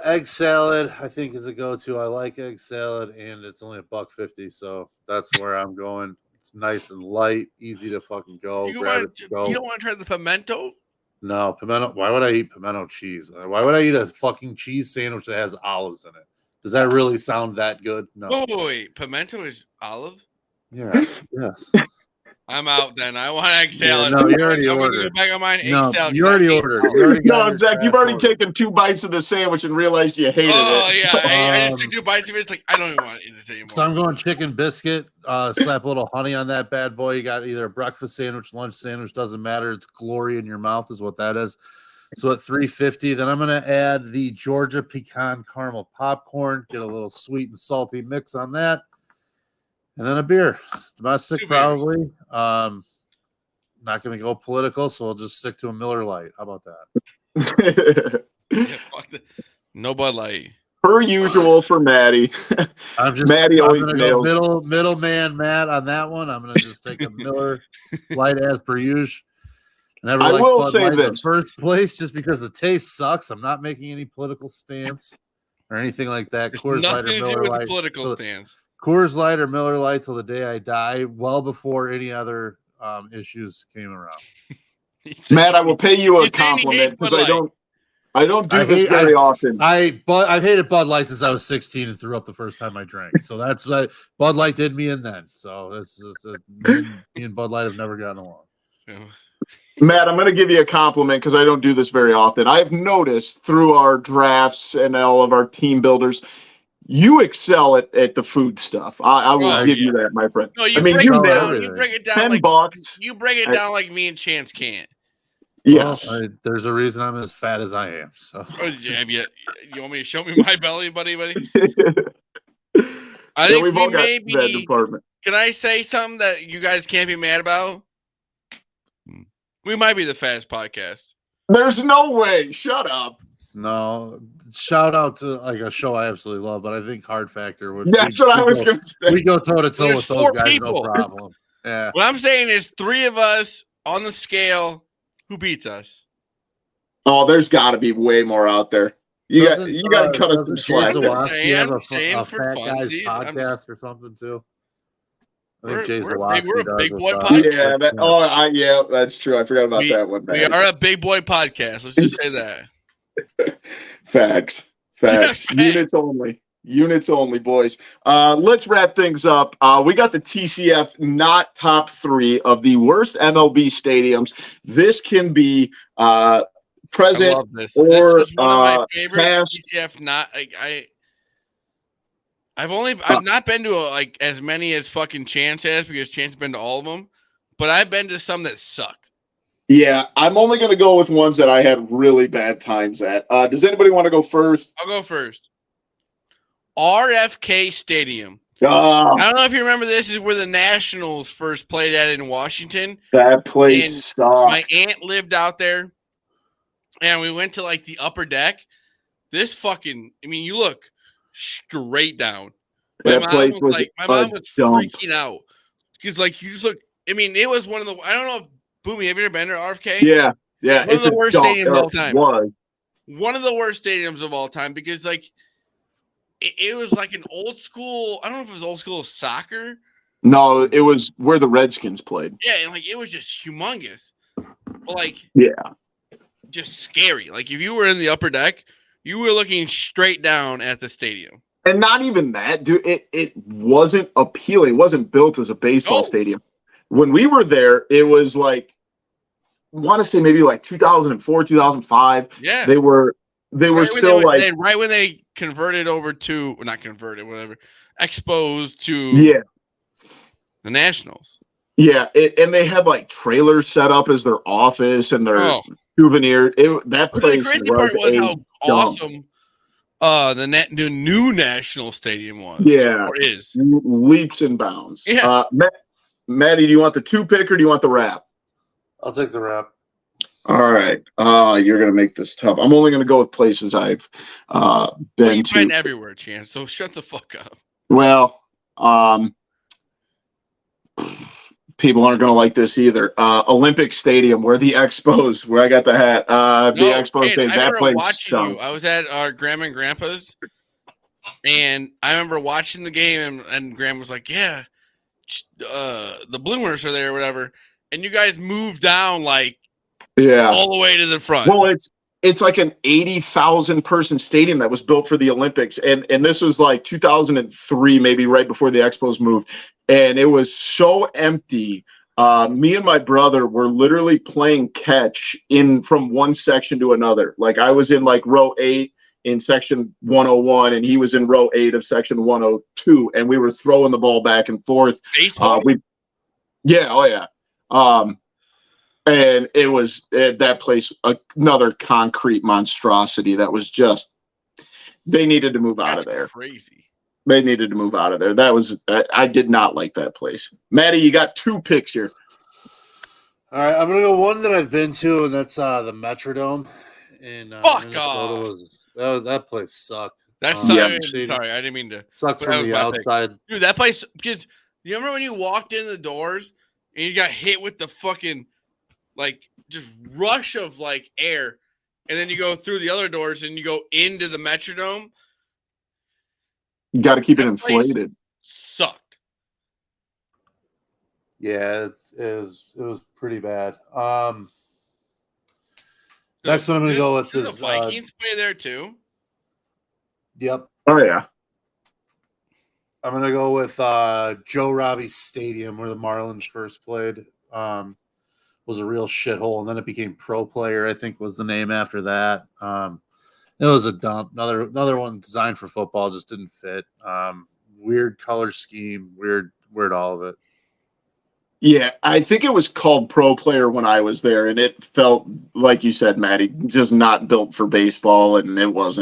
Egg salad, I think, is a go-to. I like egg salad, and it's only $1.50, so that's where I'm going. It's nice and light, easy to fucking go. You don't want to try the pimento? No, pimento. Why would I eat pimento cheese? Why would I eat a fucking cheese sandwich that has olives in it? Does that really sound that good? No. Wait. Pimento is olive? Yeah. Yes. I'm out then. I want egg salad. Yeah, no, you already ordered. Back on mine, egg salad. You already ordered. No, Zach, you've already taken 2 bites of the sandwich and realized you hated it. Oh, yeah. I just took 2 bites of it. It's like, I don't even want to eat this anymore. So I'm going chicken biscuit. Slap a little honey on that bad boy. You got either a breakfast sandwich, lunch sandwich, doesn't matter. It's glory in your mouth is what that is. So at $3.50, then I'm going to add the Georgia pecan caramel popcorn, get a little sweet and salty mix on that. And then a beer. Domestic, 2 probably. Not going to go political, so I'll just stick to a Miller Lite. How about that? Fuck that. No Bud Light. Per usual for Maddie. Maddie always nails. Middleman Matt on that one. I'm going to just take a Miller Lite as per usual. never I liked will Bud say Light in the this. first place just because the taste sucks. I'm not making any political stance or anything like that. It's Coors Light nothing or to do Miller with the Lite. political stance. Coors Light or Miller Lite till the day I die, well before any other issues came around. Matt, I will pay you a He's saying he hates compliment because Bud Light. I don't do this very often. I've hated Bud Light since I was 16 and threw up the first time I drank. So that's what Bud Light did me in then. So me and Bud Light have never gotten along. Matt, I'm going to give you a compliment because I don't do this very often. I've noticed through our drafts and all of our team builders, you excel at the food stuff. I will give you that, my friend. No, you I mean, break you it down. nailed You break it down $10. like you break it down like me and Chance can't. Yes. Well, there's a reason I'm as fat as I am. So You want me to show me my belly, buddy? I Yeah, think we've we all got may that be. department. Can I say something that you guys can't be mad about? We might be the fattest podcast. There's no way. Shut up. no, shout out to like a show I absolutely love, but I think Hard Factor would. That's what I was going to say. We go toe to toe There's with those 4 guys, people. no problem. Yeah. What I'm saying is 3 of us on the scale. Who beats us? Oh, there's got to be way more out there. You got to cut us some slack. You have a saying for fat guys funsies, podcast or something too. I think Jay we're Zawaski a big does boy with, podcast. Yeah, that's true. I forgot about that one. We are a big boy podcast. Let's just say that. Facts. Units only, boys. Let's wrap things up. We got the TCF NOT top 3 of the worst MLB stadiums. This can be present I love this. or This was one of my favorite past. TCF NOT. I've not been to as many as fucking Chance has because Chance has been to all of them, but I've been to some that suck. Yeah, I'm only going to go with ones that I had really bad times at. Does anybody want to go first? I'll go first. RFK Stadium. I don't know if you remember this is where the Nationals first played at in Washington. That place sucked. My aunt lived out there, and we went to the upper deck. This you look straight down. My mom was freaking out because you just look. It was one of the. I don't know if Boomy, have you ever been to RFK? Yeah. One of the worst stadiums of all time. Was. One of the worst stadiums of all time because it was like an old school. I don't know if it was old school soccer. No, it was where the Redskins played. Yeah, and it was just humongous. But just scary. If you were in the upper deck, you were looking straight down at the stadium. And not even that, dude. It wasn't appealing. It wasn't built as a baseball stadium. When we were there, it was I want to say maybe 2004, 2005. Yeah. They were still right when they converted over to not converted, whatever, exposed to the Nationals. Yeah, and they had trailers set up as their office and their souvenir. That place the crazy part was how awesome the new National Stadium was. Yeah, or is leaps and bounds. Yeah, Maddie, do you want the 2-pick or do you want the wrap? I'll take the wrap. All right. You're gonna make this tough. I'm only gonna go with places I've been you've to. been everywhere, Chance. So shut the fuck up. Well, people aren't gonna like this either. Olympic Stadium, where the Expos, where I got the hat. Expos Stadium. That place stunk. I was at our grandma and grandpa's, and I remember watching the game, and Grandma was like, "Yeah, the Bloomers are there, or whatever." And you guys moved down all the way to the front. Well, it's like an 80,000 person stadium that was built for the Olympics, and this was 2003, maybe right before the Expos moved, and it was so empty. Me and my brother were literally playing catch from one section to another. I was in row 8 in section 101, and he was in row 8 of section 102, and we were throwing the ball back and forth. Baseball? And it was that place, another concrete monstrosity that was just, they needed to move out of there. Crazy. They needed to move out of there. That was, I did not like that place. Maddie, you got 2 picks here. All right, I'm going to go one that I've been to, and that's the Metrodome in Minnesota. That place sucked. Sorry, I didn't mean to. Sucked from the outside. Dude, that place, because you remember when you walked in the doors and you got hit with the fucking like just rush of like air, and then you go through the other doors and you go into the Metrodome. You got to keep it That place inflated. sucked. Yeah, it was pretty bad. Next one I'm going to go with Did is the Vikings play there too? Yep. Oh yeah. I'm going to go with Joe Robbie Stadium, where the Marlins first played. Was a real shithole, and then it became Pro Player, I think was the name after that. It was a dump. Another one designed for football, just didn't fit. Weird color scheme, weird all of it. Yeah, I think it was called Pro Player when I was there, and it felt like you said, Maddie, just not built for baseball, and it was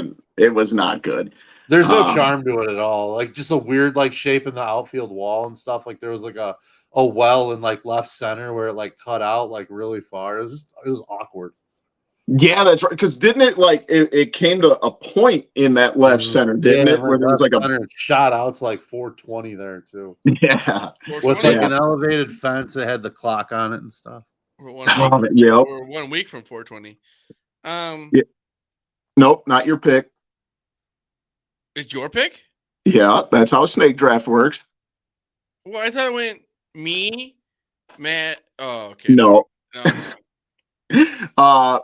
not good. There's no charm to it at all. Like just a weird like shape in the outfield wall and stuff. Like there was like a well in like left center where it like cut out like really far. It was awkward. Yeah, that's right. Because didn't it like it came to a point in that left center, didn't it? Where there was like a shot out to like 420 there too. Yeah. With like an elevated fence that had the clock on it and stuff. We're 1 week from 420. Yeah. Nope, not your pick. Is your pick? Yeah, that's how a snake draft works. Well, I thought it went me, Matt. Oh, okay. No. No.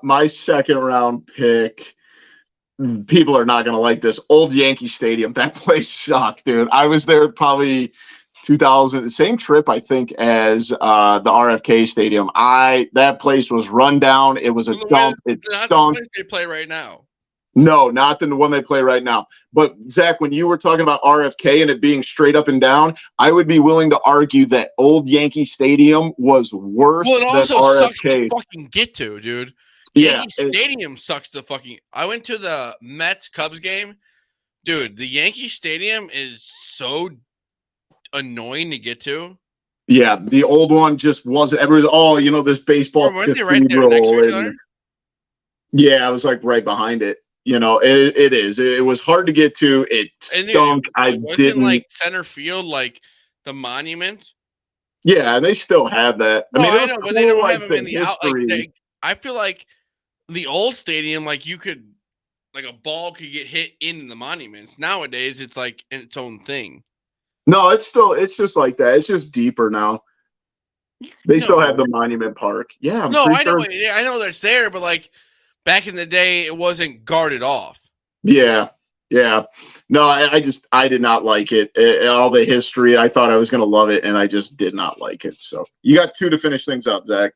My second round pick. People are not going to like this. Old Yankee Stadium. That place sucked, dude. I was there probably 2000, same trip, I think, as the RFK Stadium. That place was run down. It was a dump. It stunk. The place they play right now. No, not the one they play right now. But Zach, when you were talking about RFK and it being straight up and down, I would be willing to argue that Old Yankee Stadium was worse than RFK. Well, it also sucks to fucking get to, dude. Yankee Stadium sucks to fucking. I went to the Mets Cubs game, dude. The Yankee Stadium is so annoying to get to. Yeah, the old one just wasn't. Everyone, this baseball. Weren't they right there next to each other? Yeah, I was like right behind it. It is. It was hard to get to. It stunk. It wasn't like center field, like the monument. Yeah, they still have that. No, I know, but they don't have them in the out. Like I feel like the old stadium, like you could, like a ball could get hit in the monuments. Nowadays, it's like its own thing. No, it's just like that. It's just deeper now. They still have the Monument Park. Yeah, I know. I know that's there, but like. Back in the day, it wasn't guarded off. Yeah. No, I did not like it. All the history, I thought I was going to love it, and I just did not like it. So you got two to finish things up, Zach.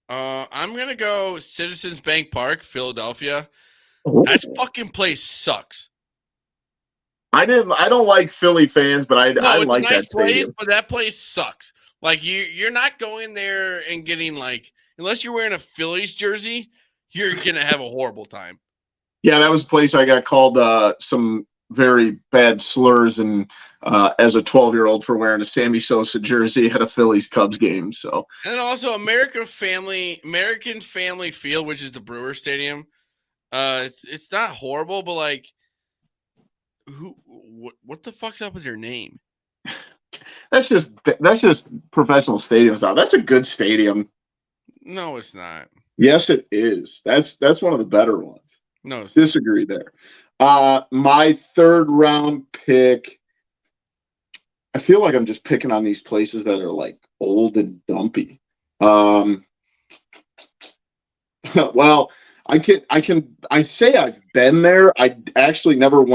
I'm going to go Citizens Bank Park, Philadelphia. Ooh. That fucking place sucks. I don't like Philly fans, but I like nice that stadium. But that place sucks. Like you're not going there and getting like, unless you're wearing a Phillies jersey, you're going to have a horrible time. Yeah, that was a place I got called some very bad slurs and as a 12-year-old for wearing a Sammy Sosa jersey at a Phillies Cubs game. So, and also American Family Field, which is the Brewer Stadium. It's not horrible, but like, what the fuck's up with your name? That's just professional stadiums now. That's a good stadium. No, it's not. Yes, it is. That's one of the better ones. No, disagree there. My third round pick. I feel like I'm just picking on these places that are like old and dumpy. Well, I say I've been there. I actually never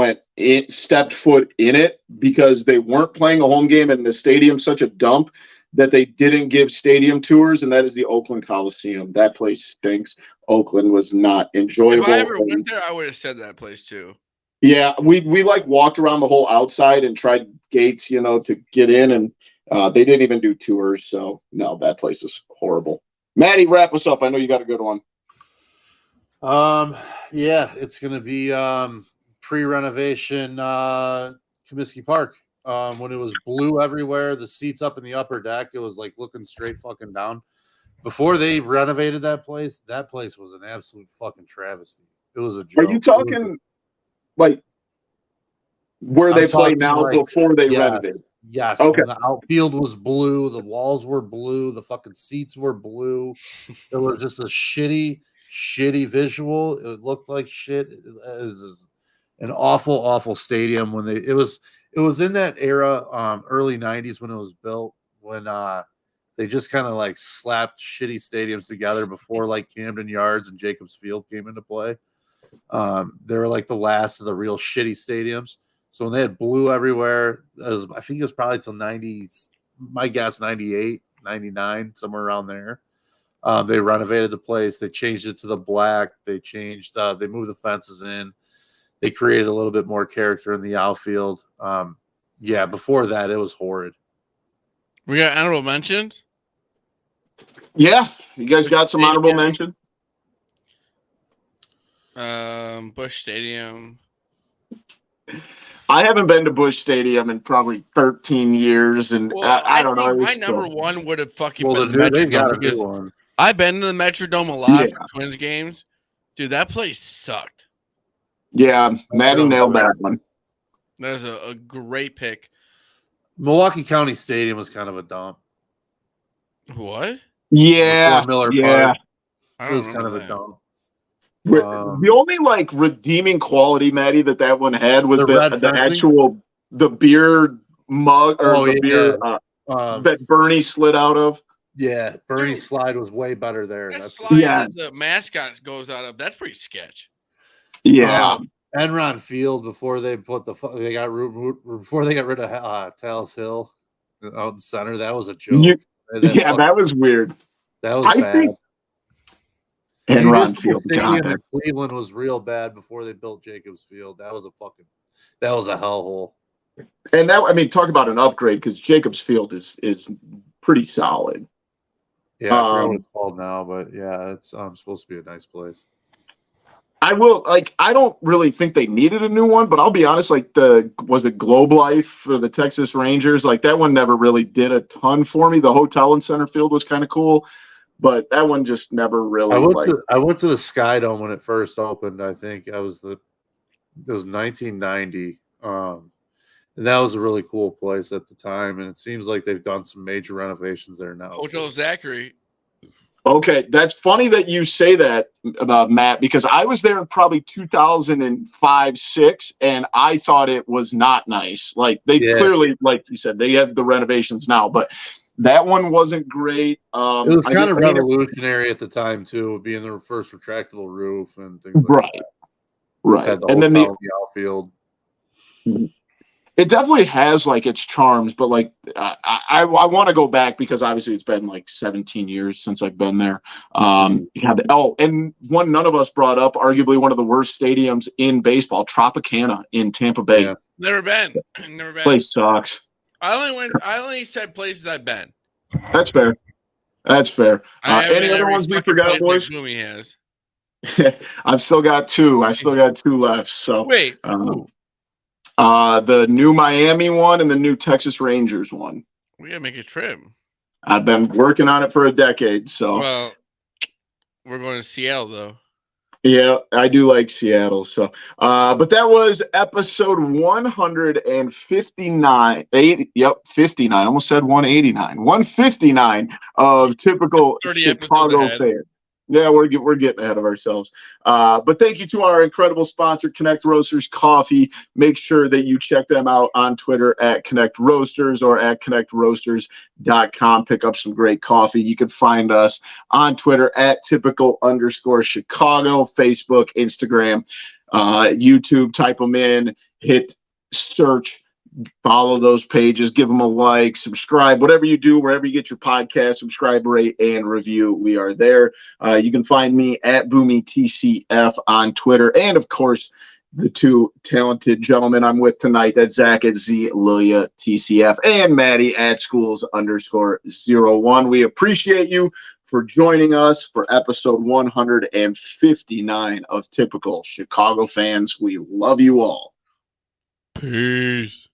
stepped foot in it because they weren't playing a home game and the stadium's such a dump that they didn't give stadium tours, and that is the Oakland Coliseum. That place stinks. Oakland was not enjoyable. If I ever went there, I would have said that place too. Yeah, we like walked around the whole outside and tried gates, to get in, and they didn't even do tours. So no, that place is horrible. Maddie, wrap us up. I know you got a good one. Yeah, it's gonna be pre-renovation Comiskey Park. When it was blue everywhere, the seats up in the upper deck, it was like looking straight fucking down. Before they renovated that place was an absolute fucking travesty. It was a joke. Are you talking like where they play now before they renovate? Yes. Okay. When the outfield was blue, the walls were blue, the fucking seats were blue. It was just a shitty visual. It looked like shit. It was an awful stadium when it was in that era, early 90s when it was built, when they just kind of like slapped shitty stadiums together before like Camden Yards and Jacobs Field came into play. They were like the last of the real shitty stadiums. So when they had blue everywhere, I think it was probably till 90s, my guess 98, 99, somewhere around there. They renovated the place. They changed it to the black. They moved the fences in. They created a little bit more character in the outfield. Before that, it was horrid. We got honorable mentions. Yeah, you guys got some honorable mention? Busch Stadium. I haven't been to Busch Stadium in probably 13 years, and I don't know. My number one would have fucking been the they've got a Metrodome, new one. I've been to the Metrodome a lot for Twins games. Dude, that place sucked. Yeah, Maddie nailed that one. That was a great pick. Milwaukee County Stadium was kind of a dump. What? Yeah, Miller yeah. Park. It was kind of a dump. The only like redeeming quality, Maddie, that one had was the actual beer mug or beer that Bernie slid out of. Yeah, Bernie's slide was way better there. That slide the mascot goes out of. That's pretty sketch. Yeah. Enron Field before they got rid of Tal's Hill out in center. That was a joke. That was weird. That was bad. Enron Field Stadium in Cleveland was real bad before they built Jacobs Field. That was a hellhole. And talk about an upgrade, because Jacobs Field is pretty solid. Yeah, I forgot what it's called now, but yeah, it's supposed to be a nice place. I don't really think they needed a new one, but I'll be honest, was it Globe Life for the Texas Rangers? Like, that one never really did a ton for me. The hotel in center field was kind of cool, but that one just never really. I went to the Sky Dome when it first opened. I think it was 1990. And that was a really cool place at the time, and it seems like they've done some major renovations there now. Hotel Zachary. Okay, that's funny that you say that about Matt, because I was there in probably 2005-06, and I thought it was not nice. Like, clearly, like you said, they have the renovations now, but that one wasn't great. It was kind of revolutionary at the time too, being the first retractable roof and things like that. Right. And then the outfield. It definitely has its charms, but I want to go back, because obviously it's been 17 years since I've been there. And one none of us brought up, arguably one of the worst stadiums in baseball, Tropicana in Tampa Bay. Yeah. Never been. Place sucks. I only said places I've been. That's fair. Any other ones we forgot, boys? Boomy has. I've still got two. Left. So wait. The new Miami one and the new Texas Rangers one. We gotta make a trip. I've been working on it for a decade. So well, we're going to Seattle though. Yeah, I do like Seattle. So, but that was episode 159. 59. Almost said 189. 159 of typical Chicago fans. Yeah, we're getting ahead of ourselves. But thank you to our incredible sponsor, Connect Roasters Coffee. Make sure that you check them out on Twitter at Connect Roasters or at connectroasters.com. Pick up some great coffee. You can find us on Twitter at typical_Chicago, Facebook, Instagram, YouTube. Type them in, hit search. Follow those pages, give them a like, subscribe, whatever you do, wherever you get your podcast, subscribe, rate, and review. We are there. You can find me at BoomyTCF on Twitter. And, of course, the two talented gentlemen I'm with tonight, that's Zach at ZLilia TCF and Maddie at schools_01. We appreciate you for joining us for episode 159 of Typical Chicago Fans. We love you all. Peace.